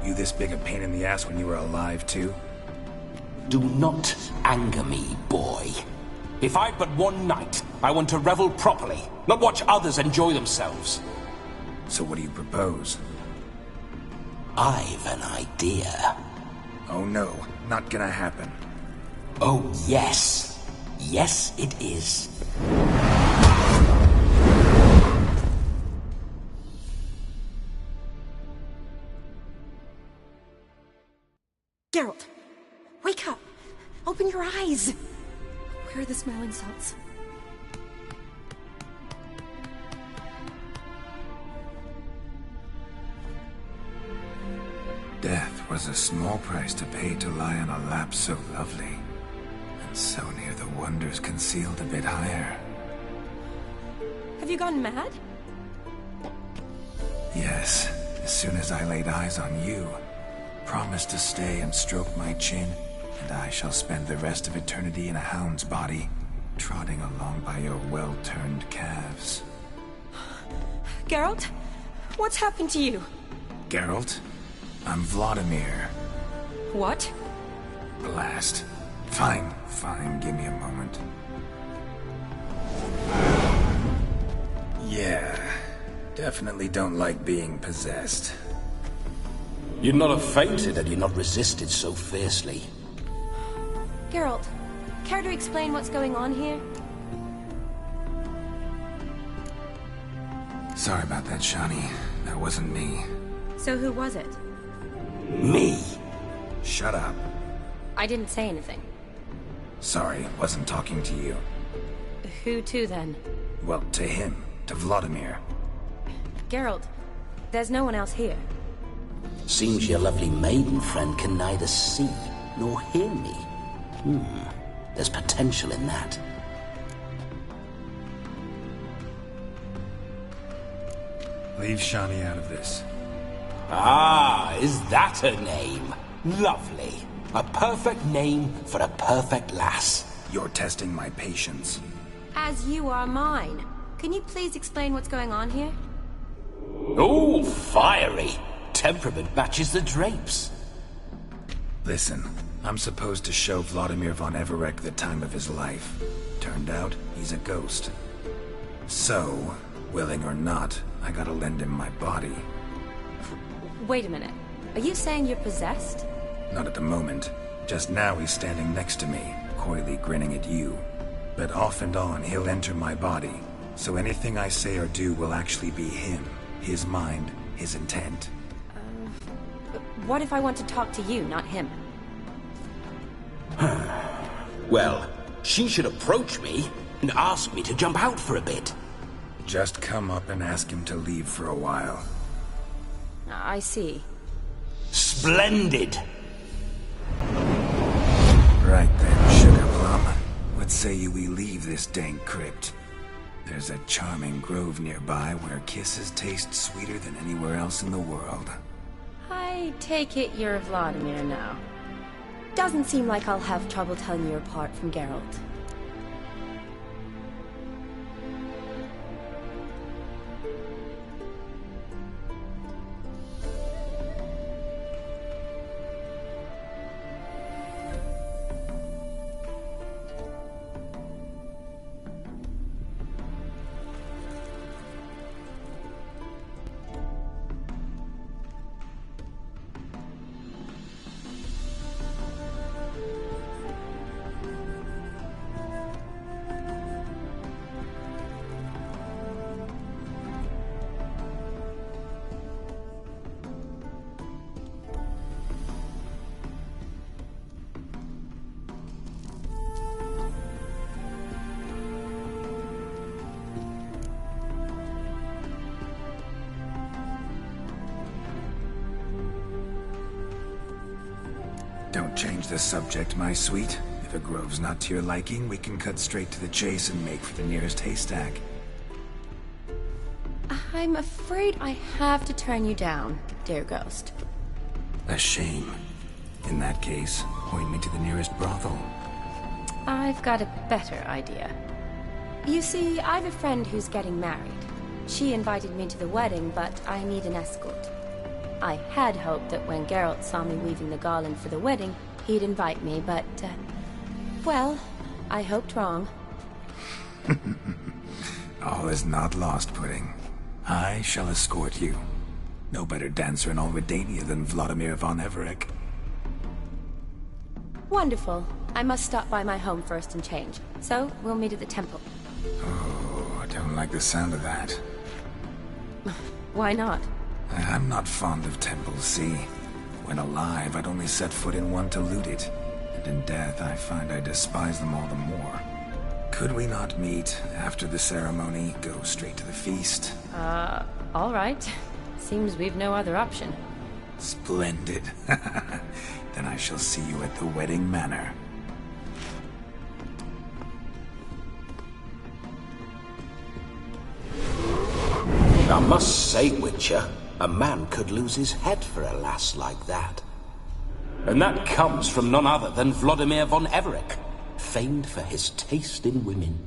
You this big a pain in the ass when you were alive, too? Do not anger me, boy. If I've but one night, I want to revel properly, not watch others enjoy themselves. So what do you propose? I've an idea. Oh no, not gonna happen. Oh yes. Yes, it is. Geralt, wake up! Open your eyes! Where are the smelling salts? Death was a small price to pay to lie on a lap so lovely, and so near the wonders concealed a bit higher. Have you gone mad? Yes, as soon as I laid eyes on you, promised to stay and stroke my chin, and I shall spend the rest of eternity in a hound's body, trotting along by your well-turned calves. Geralt? What's happened to you? Geralt? I'm Vladimir. What? Blast. Fine, give me a moment. Yeah, definitely don't like being possessed. You'd not have fainted had you not resisted so fiercely. Geralt, care to explain what's going on here? Sorry about that, Shani. That wasn't me. So who was it? Me? Shut up. I didn't say anything. Sorry, wasn't talking to you. Who to, then? Well, to him. To Vladimir. Geralt, there's no one else here. Seems your lovely maiden friend can neither see nor hear me. There's potential in that. Leave Shani out of this. Ah, is that her name? Lovely. A perfect name for a perfect lass. You're testing my patience. As you are mine. Can you please explain what's going on here? Oh, fiery. Temperament matches the drapes. Listen, I'm supposed to show Vladimir von Everec the time of his life. Turned out, he's a ghost. So, willing or not, I gotta lend him my body. Wait a minute. Are you saying you're possessed? Not at the moment. Just now he's standing next to me, coyly grinning at you. But off and on, he'll enter my body. So anything I say or do will actually be him. His mind, his intent. What if I want to talk to you, not him? Well, she should approach me and ask me to jump out for a bit. Just come up and ask him to leave for a while. I see. Splendid! Right then, Sugar Plum. What say we leave this dank crypt? There's a charming grove nearby where kisses taste sweeter than anywhere else in the world. I take it you're Vladimir now. Doesn't seem like I'll have trouble telling you apart from Geralt. Don't change the subject, my sweet. If a grove's not to your liking, we can cut straight to the chase and make for the nearest haystack. I'm afraid I have to turn you down, dear ghost. A shame. In that case, point me to the nearest brothel. I've got a better idea. You see, I have a friend who's getting married. She invited me to the wedding, but I need an escort. I had hoped that when Geralt saw me weaving the garland for the wedding, he'd invite me, but, well, I hoped wrong. All is not lost, Pudding. I shall escort you. No better dancer in all Redania than Vladimir von Everec. Wonderful. I must stop by my home first and change. So, we'll meet at the temple. Oh, I don't like the sound of that. Why not? I'm not fond of temples, see? When alive, I'd only set foot in one to loot it. And in death, I find I despise them all the more. Could we not meet after the ceremony, go straight to the feast? All right. Seems we've no other option. Splendid. Then I shall see you at the wedding manor. I must say, Witcher, a man could lose his head for a lass like that. And that comes from none other than Vladimir von Everec, famed for his taste in women.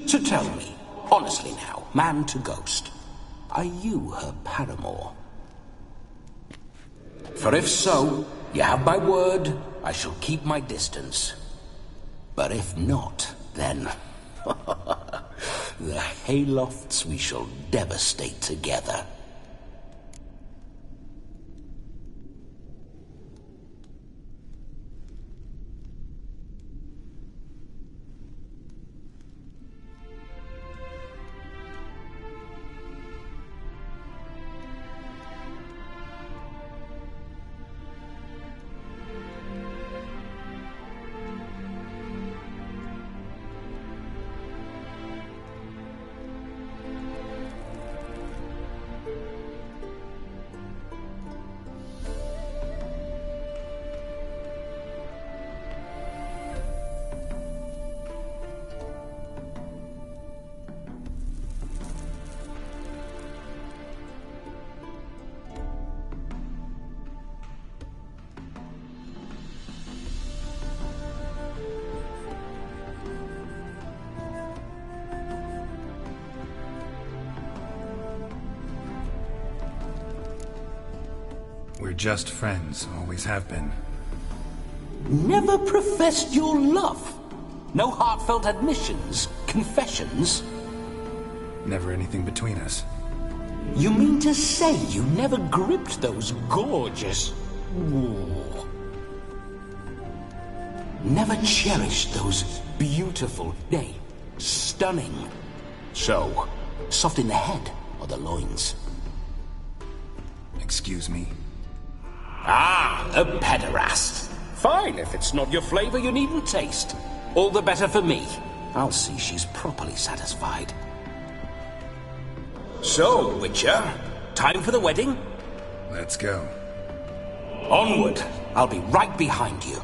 So tell me, honestly now, man to ghost, are you her paramour? For if so, you have my word, I shall keep my distance. But if not, then... the haylofts we shall devastate together. We're just friends, always have been. Never professed your love? No heartfelt admissions, confessions? Never anything between us. You mean to say you never gripped those gorgeous... Ooh. Never cherished those beautiful, nay, stunning... So, soft in the head or the loins? Excuse me? Ah, a pederast. Fine, if it's not your flavor, you needn't taste. All the better for me. I'll see she's properly satisfied. So, Witcher, time for the wedding? Let's go. Onward. I'll be right behind you.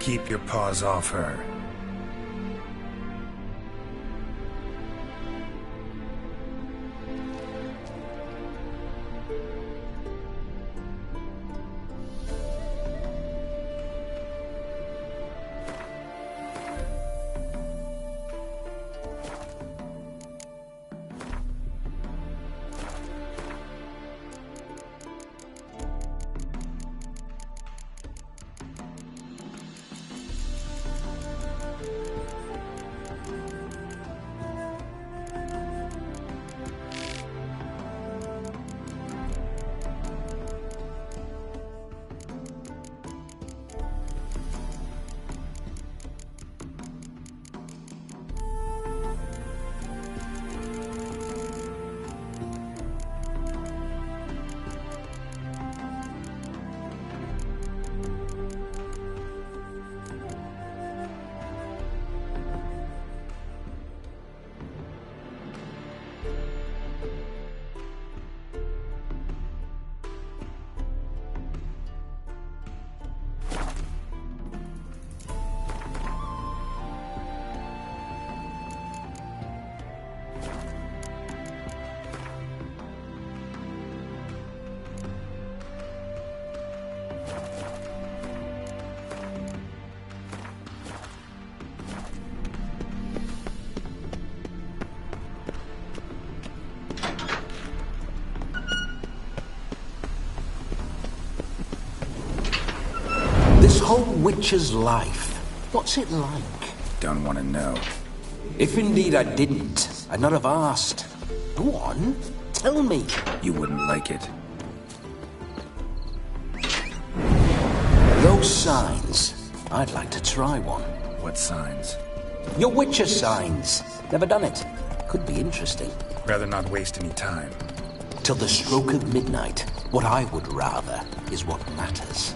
Keep your paws off her. Witcher's life? What's it like? Don't want to know. If indeed I didn't, I'd not have asked. Go on, tell me. You wouldn't like it. Those signs. I'd like to try one. What signs? Your Witcher signs. Never done it. Could be interesting. Rather not waste any time. Till the stroke of midnight, what I would rather is what matters.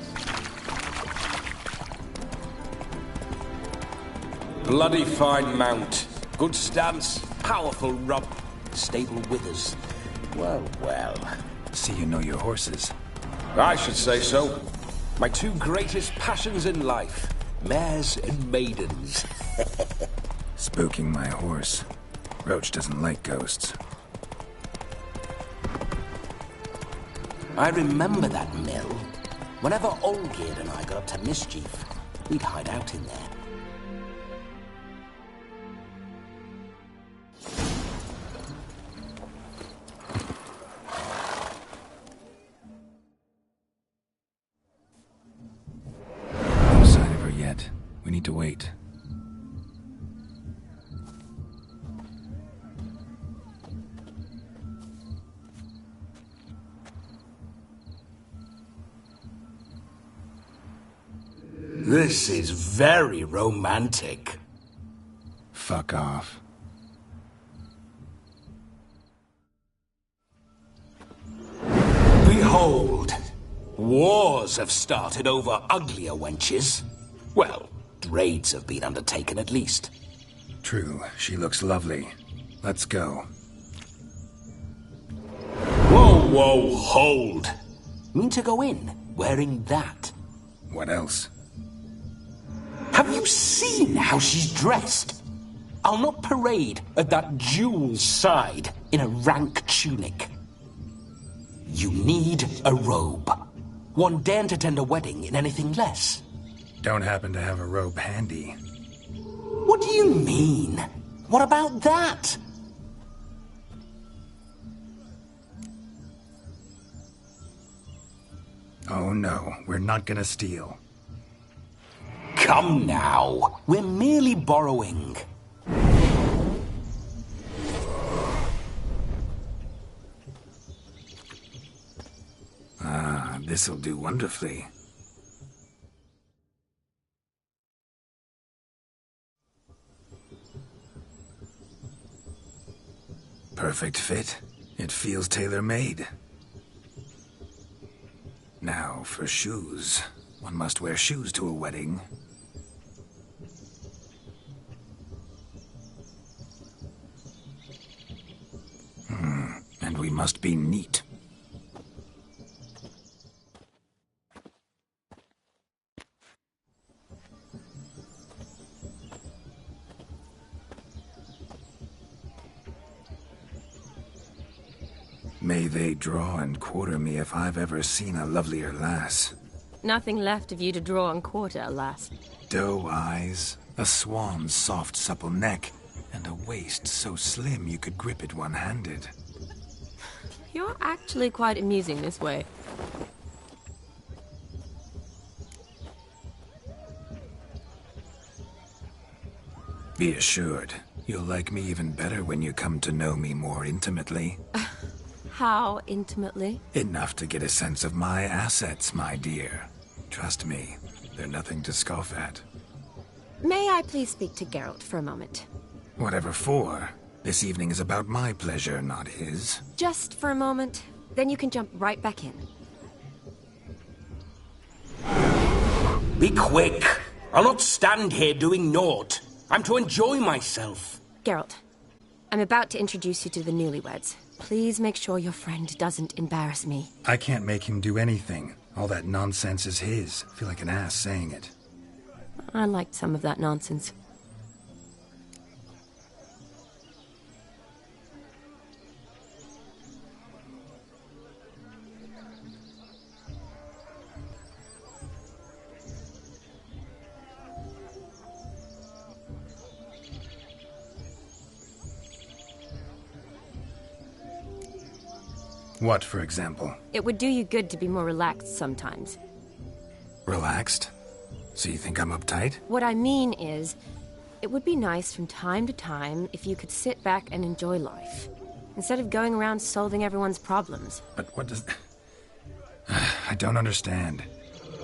Bloody fine mount. Good stance, powerful rump. Stable withers. Well, well. See you know your horses. I should say so. My two greatest passions in life. Mares and maidens. Spooking my horse. Roach doesn't like ghosts. I remember that mill. Whenever Olgierd and I got up to mischief, we'd hide out in there. No sign of her yet. We need to wait. This is very romantic. Fuck off. Behold! Wars have started over uglier wenches. Well, raids have been undertaken at least. True, she looks lovely. Let's go. Whoa, whoa, hold! Mean to go in, wearing that? What else? Have you seen how she's dressed? I'll not parade at that jewel's side in a rank tunic. You need a robe. One daren't attend a wedding in anything less. Don't happen to have a robe handy. What do you mean? What about that? Oh no, we're not gonna steal. Come now, we're merely borrowing. Ah, this'll do wonderfully. Perfect fit. It feels tailor-made. Now, for shoes. One must wear shoes to a wedding. And we must be neat. May they draw and quarter me if I've ever seen a lovelier lass. Nothing left of you to draw and quarter, alas. Doe eyes, a swan's soft supple neck, and a waist so slim you could grip it one-handed. You're actually quite amusing this way. Be assured, you'll like me even better when you come to know me more intimately. How intimately? Enough to get a sense of my assets, my dear. Trust me, they're nothing to scoff at. May I please speak to Geralt for a moment? Whatever for. This evening is about my pleasure, not his. Just for a moment, then you can jump right back in. Be quick! I'll not stand here doing naught. I'm to enjoy myself. Geralt, I'm about to introduce you to the newlyweds. Please make sure your friend doesn't embarrass me. I can't make him do anything. All that nonsense is his. I feel like an ass saying it. I liked some of that nonsense. What, for example? It would do you good to be more relaxed sometimes. Relaxed? So you think I'm uptight? What I mean is, it would be nice from time to time if you could sit back and enjoy life, instead of going around solving everyone's problems. But what does... I don't understand.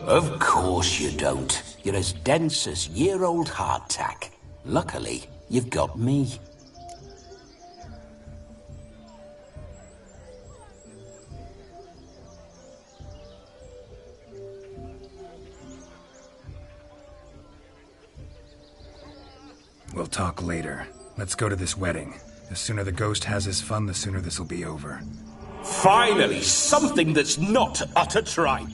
Of course you don't. You're as dense as year-old hardtack. Luckily, you've got me. We'll talk later. Let's go to this wedding. The sooner the ghost has his fun, the sooner this'll be over. Finally, something that's not utter tripe.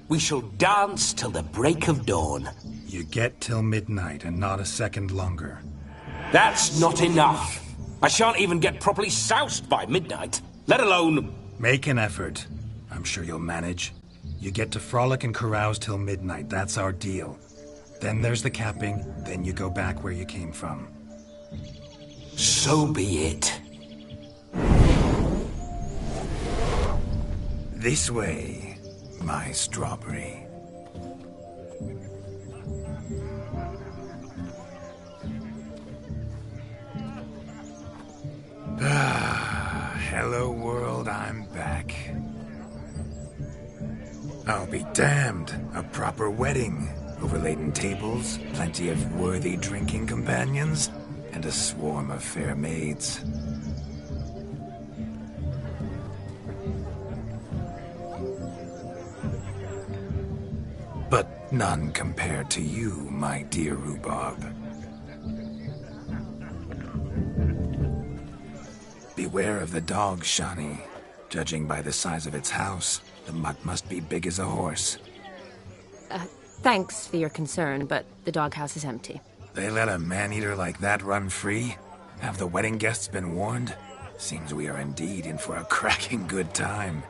We shall dance till the break of dawn. You get till midnight and not a second longer. That's not enough. I shan't even get properly soused by midnight, let alone... Make an effort. I'm sure you'll manage. You get to frolic and carouse till midnight. That's our deal. Then there's the capping, then you go back where you came from. So be it. This way, my strawberry. Hello world, I'm back. I'll be damned. A proper wedding. Overladen tables, plenty of worthy drinking companions, and a swarm of fair maids. But none compared to you, my dear Rhubarb. Beware of the dog, Shani. Judging by the size of its house, the mutt must be big as a horse. Thanks for your concern, but the doghouse is empty. They let a man-eater like that run free? Have the wedding guests been warned? Seems we are indeed in for a cracking good time.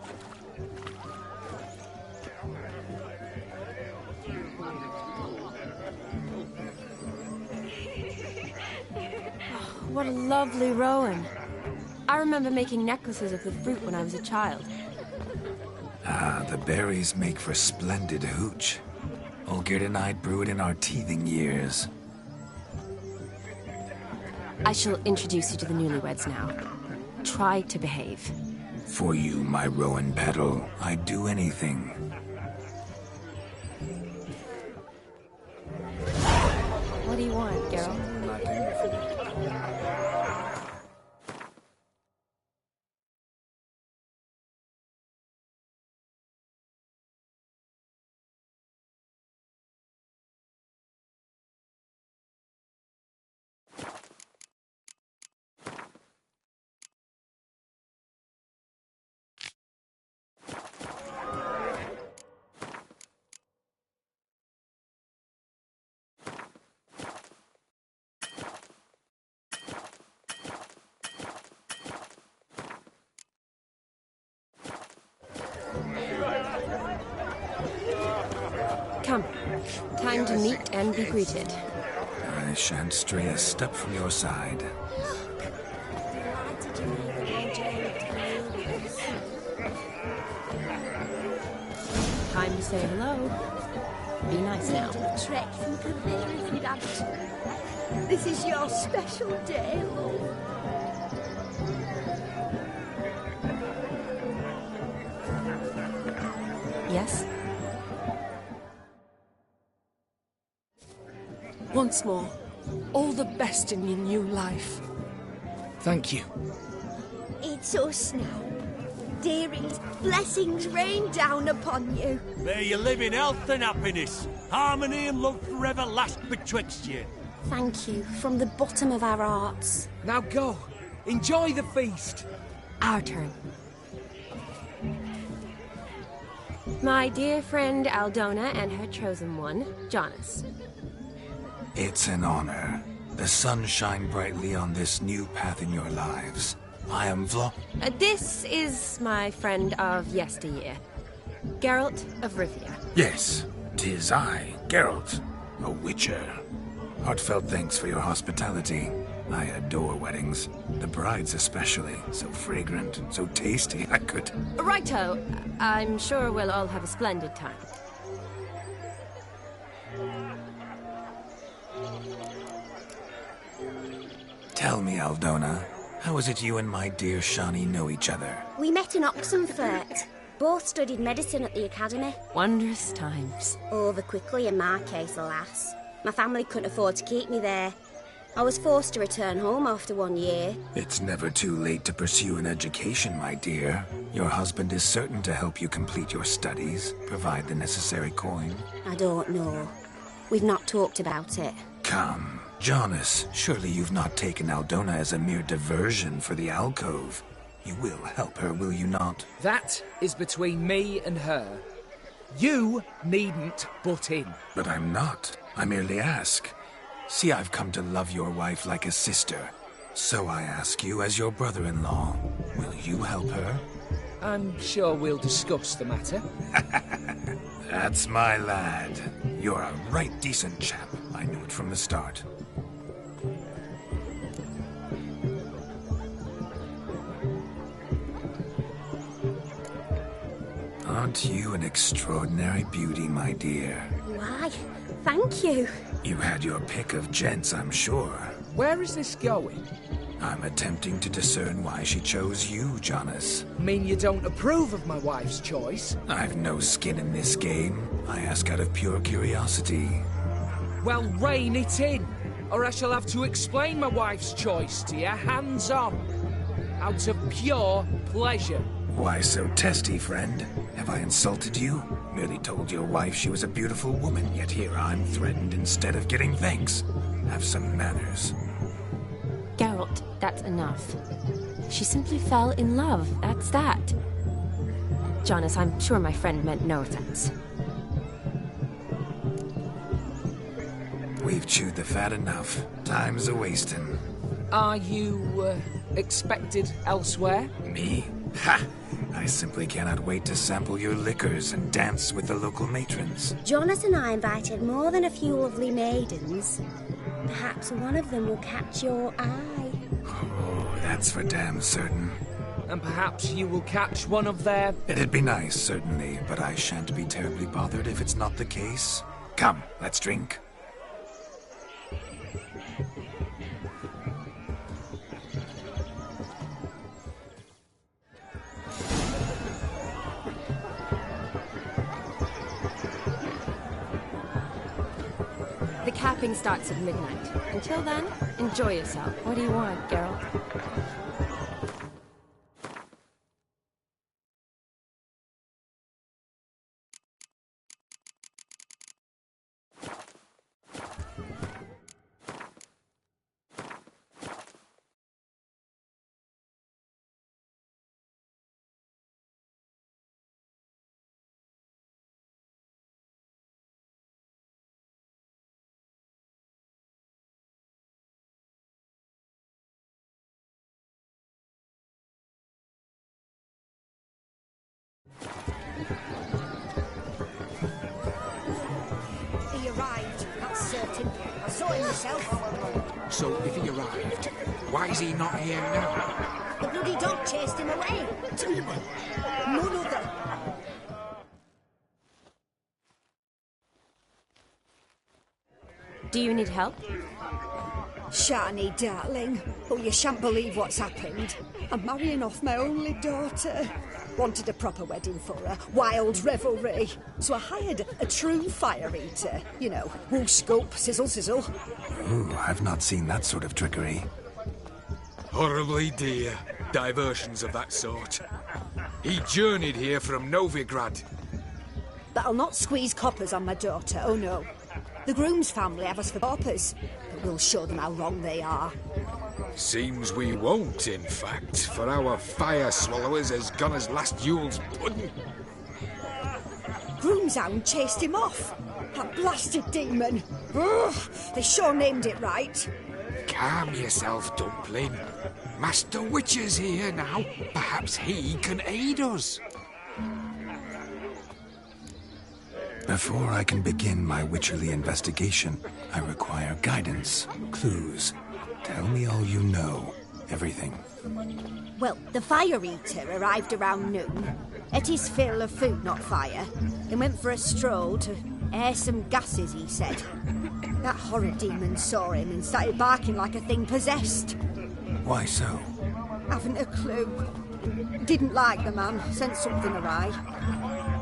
What a lovely rowan. I remember making necklaces of the fruit when I was a child. Ah, the berries make for splendid hooch. Olgerd and I brew it in our teething years. I shall introduce you to the newlyweds now. Try to behave. For you, my rowan petal, I'd do anything. What do you want, Geralt? Come. Time to meet and be greeted. I shan't stray a step from your side. Time to say hello. Be nice now. Trek from Cathedral. This is your special day, love. Yes? Once more, all the best in your new life. Thank you. It's us now. Dearies, blessings rain down upon you. May you live in health and happiness. Harmony and love forever last betwixt you. Thank you, from the bottom of our hearts. Now go. Enjoy the feast. Our turn. My dear friend Aldona and her chosen one, Jonas. It's an honor. The sun shine brightly on this new path in your lives. I am This is my friend of yesteryear, Geralt of Rivia. Yes, 'tis I, Geralt, a witcher. Heartfelt thanks for your hospitality. I adore weddings. The brides especially. So fragrant, so tasty, I could... Righto. I'm sure we'll all have a splendid time. Tell me, Aldona, how is it you and my dear Shani know each other? We met in Oxenfurt. Both studied medicine at the academy. Wondrous times. Over quickly in my case, alas. My family couldn't afford to keep me there. I was forced to return home after 1 year. It's never too late to pursue an education, my dear. Your husband is certain to help you complete your studies, provide the necessary coin. I don't know. We've not talked about it. Come, Jonas, surely you've not taken Aldona as a mere diversion for the alcove. You will help her, will you not? That is between me and her. You needn't butt in. But I'm not. I merely ask. See, I've come to love your wife like a sister. So I ask you, as your brother-in-law, will you help her? I'm sure we'll discuss the matter. That's my lad. You're a right decent chap. I knew it from the start. Aren't you an extraordinary beauty, my dear? Why, thank you. You had your pick of gents, I'm sure. Where is this going? I'm attempting to discern why she chose you, Jonas. Mean you don't approve of my wife's choice? I've no skin in this game. I ask out of pure curiosity. Well, rein it in, or I shall have to explain my wife's choice to you hands-on. Out of pure pleasure. Why so testy, friend? Have I insulted you? Merely told your wife she was a beautiful woman, yet here I'm threatened instead of getting thanks. Have some manners. Geralt, that's enough. She simply fell in love, that's that. Jonas, I'm sure my friend meant no offense. We've chewed the fat enough. Time's a-wasting. Are you, expected elsewhere? Me? Ha! I simply cannot wait to sample your liquors and dance with the local matrons. Jonas and I invited more than a few lovely maidens. Perhaps one of them will catch your eye. Oh, that's for damn certain. And perhaps you will catch one of their... It'd be nice, certainly, but I shan't be terribly bothered if it's not the case. Come, let's drink. The capping starts at midnight. Until then, enjoy yourself. What do you want, Geralt? He arrived, that's certain. I saw him myself. So, if he arrived, why is he not here now? The bloody dog chased him away. Demon! None other. Do you need help? Shani, darling. Oh, you shan't believe what's happened. I'm marrying off my only daughter. Wanted a proper wedding for her, wild revelry. So I hired a true fire eater. You know, whoosh, scope, sizzle, sizzle. Ooh, I've not seen that sort of trickery. Horribly dear diversions of that sort. He journeyed here from Novigrad. But I'll not squeeze coppers on my daughter, oh no. The groom's family have us for coppers, but we'll show them how wrong they are. Seems we won't, in fact, for our fire swallowers has gone as last Yule's pudding. Groom's hound chased him off. That blasted demon. Ugh, they sure named it right. Calm yourself, Dumpling. Master Witcher's here now. Perhaps he can aid us. Before I can begin my witcherly investigation, I require guidance, clues. Tell me all you know. Everything. Well, the fire eater arrived around noon. Ate his fill of food, not fire. Then went for a stroll to air some gases, he said. That horrid demon saw him and started barking like a thing possessed. Why so? Haven't a clue. Didn't like the man, sent something awry.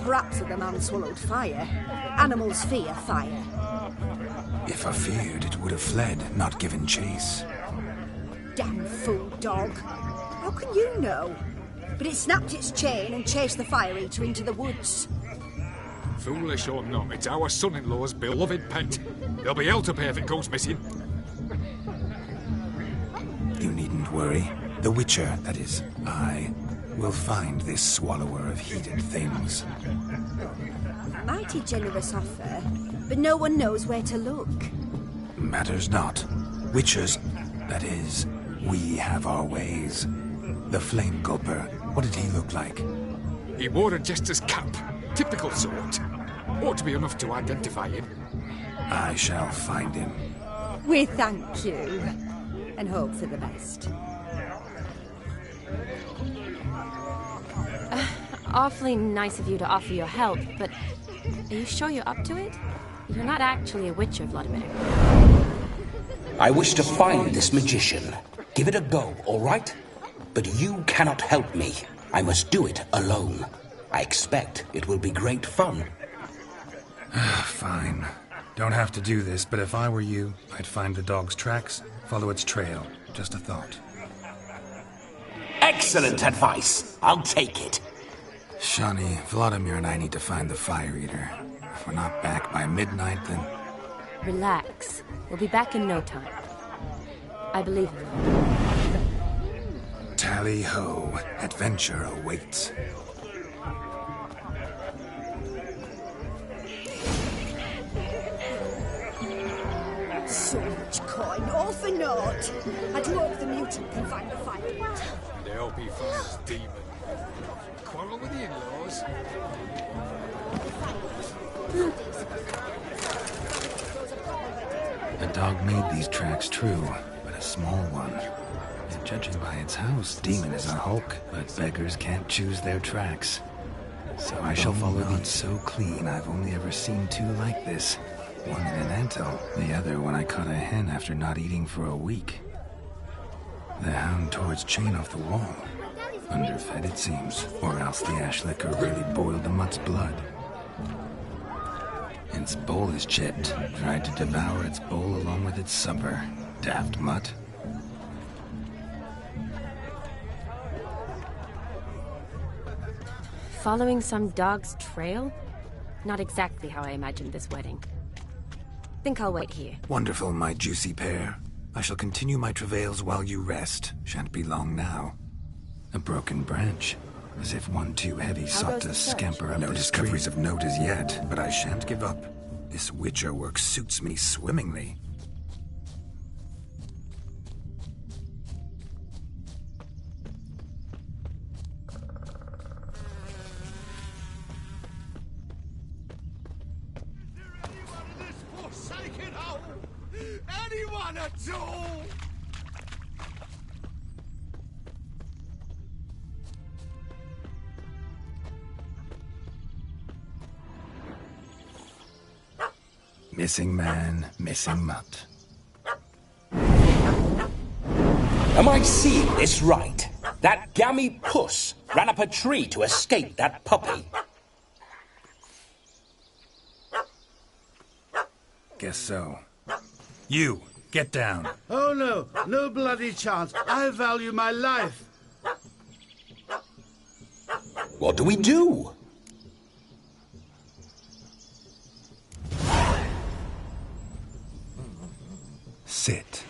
Perhaps the man swallowed fire. Animals fear fire. If I feared, it would have fled, not given chase. Damn fool dog. How can you know? But it snapped its chain and chased the fire eater into the woods. Foolish or not, it's our son-in-law's beloved pet. There'll be hell to pay if it goes missing. You needn't worry. The Witcher, that is, I, will find this swallower of heated things. Mighty generous offer, but no one knows where to look. Matters not. Witchers, that is, we have our ways. The Flame Gulper, what did he look like? He wore a jester's cap. Typical sort. Ought to be enough to identify him. I shall find him. We thank you, and hope for the best. Awfully nice of you to offer your help, but are you sure you're up to it? You're not actually a witcher, Vladimir. I wish to find this magician. Give it a go, all right? But you cannot help me. I must do it alone. I expect it will be great fun. Fine. Don't have to do this, but if I were you, I'd find the dog's tracks, follow its trail. Just a thought. Excellent advice. I'll take it. Shani, Vladimir and I need to find the Fire Eater. If we're not back by midnight, then... Relax. We'll be back in no time. I believe you. Tally-ho. Adventure awaits. So much coin, all for naught. I do hope the mutant can find the fire. They hope he finds demon. Quarrel with the in-laws. The dog made these tracks true, but a small one. And judging by its house, Demon is a hulk, but beggars can't choose their tracks. So I shall follow these so clean I've only ever seen two like this. One in an anthill, the other when I caught a hen after not eating for a week. The hound tore its chain off the wall. Underfed, it seems, or else the ash liquor really boiled the mutt's blood. Its bowl is chipped. Tried to devour its bowl along with its supper. Daft mutt. Following some dog's trail? Not exactly how I imagined this wedding. Think I'll wait here. Wonderful, my juicy pair. I shall continue my travails while you rest. Shan't be long now. A broken branch. As if one too heavy sought to scamper up. No discoveries of note as yet, but I shan't give up. This Witcher work suits me swimmingly. Anyone at all? Missing man, missing mutt. Am I seeing this right? That gammy puss ran up a tree to escape that puppy. Guess so. You, get down. Oh no, no bloody chance. I value my life. What do we do? Sit.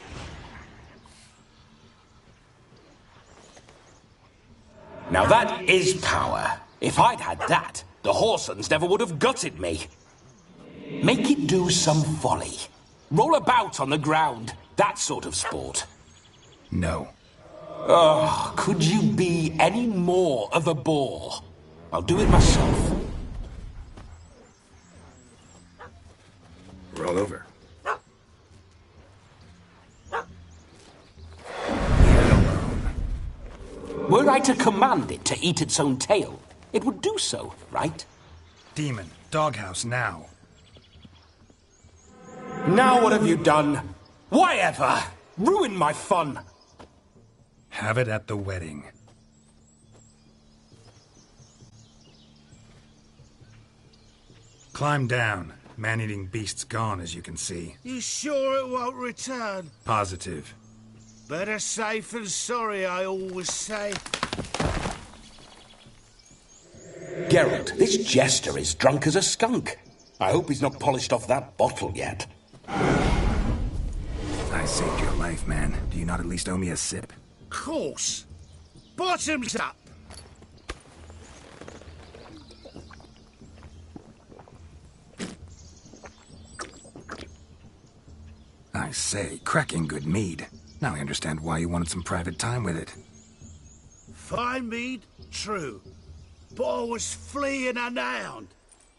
Now that is power. If I'd had that, the Horsons never would have gutted me. Make it do some folly. Roll about on the ground. That sort of sport. No. Oh, could you be any more of a bore? I'll do it myself. Roll over. Were I to command it to eat its own tail, it would do so, right? Demon, doghouse now. Now what have you done? Why ever? Ruin my fun. Have it at the wedding. Climb down. Man-eating beast's gone, as you can see. You sure it won't return? Positive. Better safe than sorry, I always say. Geralt, this jester is drunk as a skunk. I hope he's not polished off that bottle yet. I saved your life, man. Do you not at least owe me a sip? Course. Bottoms up. I say, cracking good mead. Now I understand why you wanted some private time with it. Fine mead, true. But I was fleeing an hound.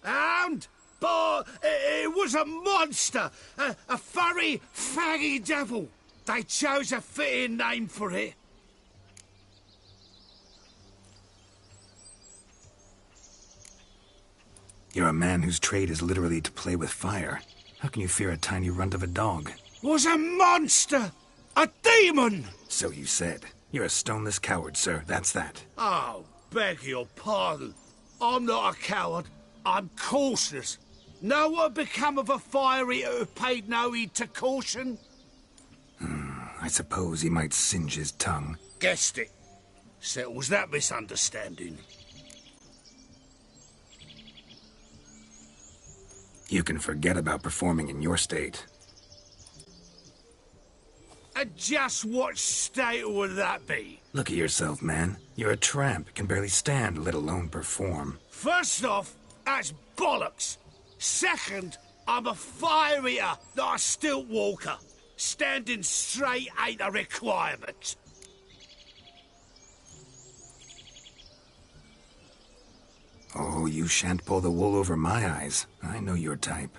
Hound? But it was a monster. A furry, faggy devil. They chose a fitting name for it. You're a man whose trade is literally to play with fire. How can you fear a tiny runt of a dog? Was a monster! A demon! So you said. You're a stoneless coward, sir. That's that. Oh, beg your pardon. I'm not a coward. I'm cautious. Know what become of a fire eater who paid no heed to caution? I suppose he might singe his tongue. Guessed it. Settles that misunderstanding. You can forget about performing in your state. And just what state would that be? Look at yourself, man. You're a tramp, can barely stand, let alone perform. First off, that's bollocks. Second, I'm a fire eater, not a stilt walker. Standing straight ain't a requirement. Oh, you shan't pull the wool over my eyes. I know your type.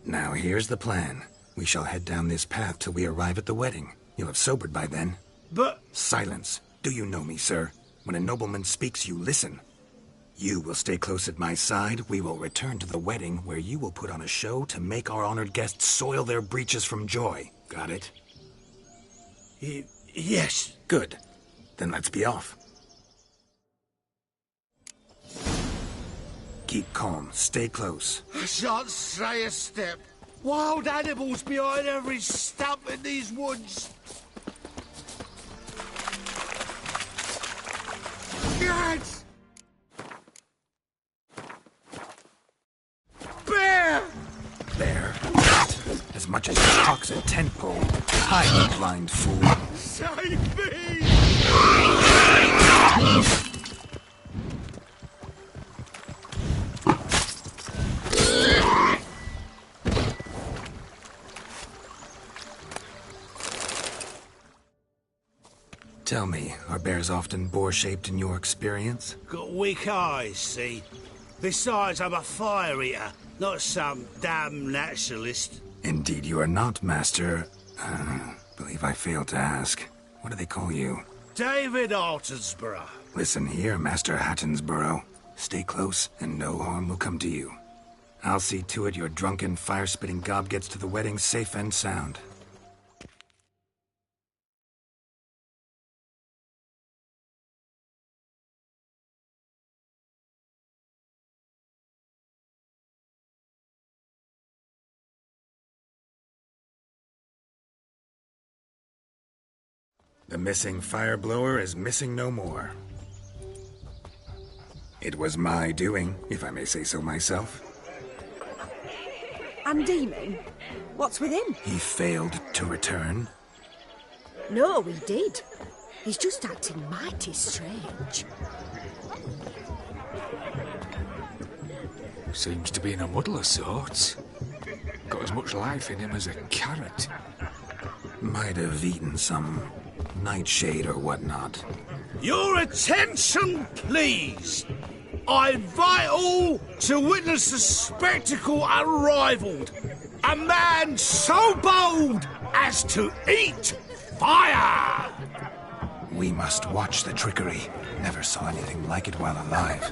Now here's the plan. We shall head down this path till we arrive at the wedding. You'll have sobered by then. But... Silence. Do you know me, sir? When a nobleman speaks, you listen. You will stay close at my side. We will return to the wedding, where you will put on a show to make our honored guests soil their breeches from joy. Got it? Yes. Good. Then let's be off. Keep calm. Stay close. I shan't stray a step. Wild animals behind every stump in these woods. Yes! Bear! Bear? As much as he talks a tentpole. Hide, you blind fool. Save me! Tell me, are bears often boar-shaped in your experience? Got weak eyes, see? Besides, I'm a fire eater, not some damn naturalist. Indeed you are not, Master... believe I failed to ask. What do they call you? David Altonsborough. Listen here, Master Hattonsborough. Stay close, and no harm will come to you. I'll see to it your drunken, fire-spitting gob gets to the wedding safe and sound. The missing fire blower is missing no more. It was my doing, if I may say so myself. And Demon? What's with him? He failed to return. No, he did. He's just acting mighty strange. Seems to be in a muddle of sorts. Got as much life in him as a carrot. Might have eaten some nightshade or whatnot. Your attention, please. I invite all to witness a spectacle unrivaled. A man so bold as to eat fire! We must watch the trickery. Never saw anything like it while alive.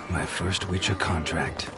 My first Witcher contract.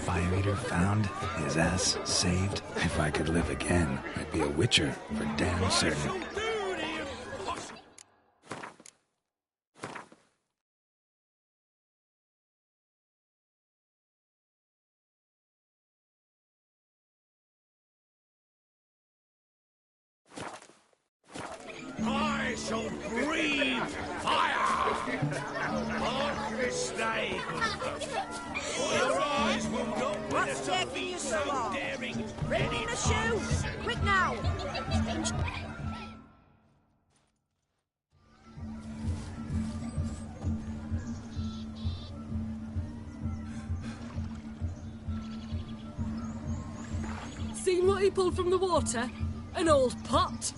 Fire Eater found, his ass saved. If I could live again, I'd be a Witcher for damn certain. I shall breathe fire! Mark this day, your eyes will not What's taking you so long? Bring me the shoe! Quick now! Seen what he pulled from the water? An old pot.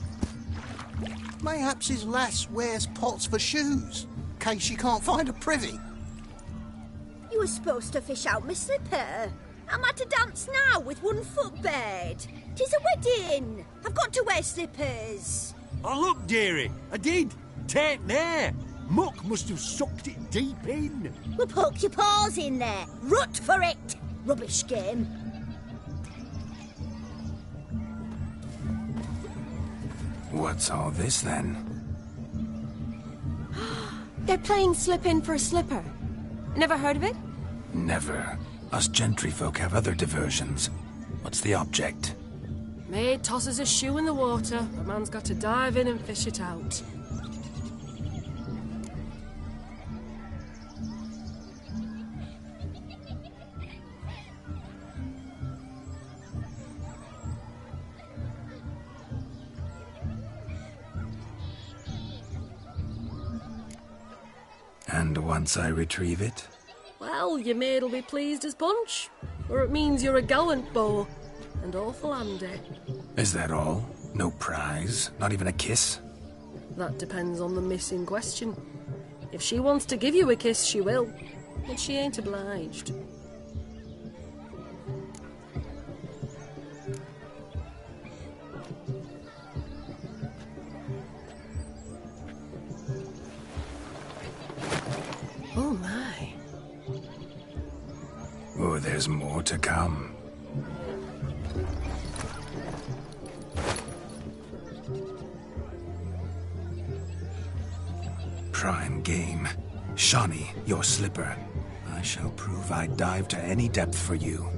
Mayhaps his lass wears pots for shoes, in case she can't find a privy. You were supposed to fish out my slipper. I'm at a dance now with one foot bared. 'Tis a wedding. I've got to wear slippers. Oh, look, dearie, I did. Tain't there. Muck must have sucked it deep in. Well, poke your paws in there. Rut for it. Rubbish game. What's all this then? They're playing slip in for a slipper. Never heard of it? Never. Us gentry folk have other diversions. What's the object? Maid tosses a shoe in the water. A man's got to dive in and fish it out. And once I retrieve it? Well, your maid'll be pleased as punch. Or it means you're a gallant beau. And awful handy. Is that all? No prize? Not even a kiss? That depends on the miss in question. If she wants to give you a kiss, she will. But she ain't obliged. Oh my. Oh, there's more to come. Prime game. Shawnee, your slipper. I shall prove I'd dive to any depth for you.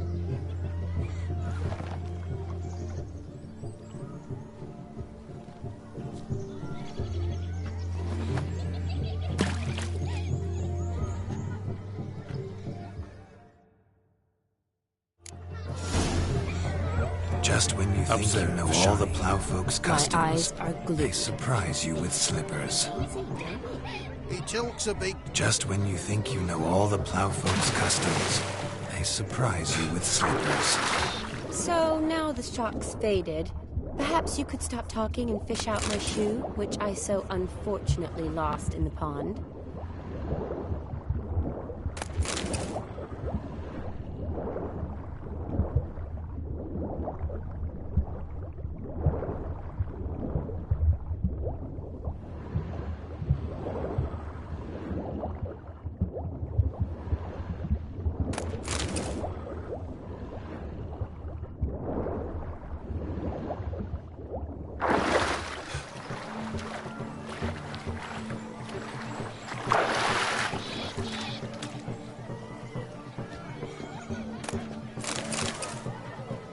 Just when you think you know all the plowfolk's customs, My eyes are glued. they surprise you with slippers. He tilts a big... Just when you think you know all the plowfolk's customs, they surprise you with slippers. So now the shock's faded. Perhaps you could stop talking and fish out my shoe, which I so unfortunately lost in the pond.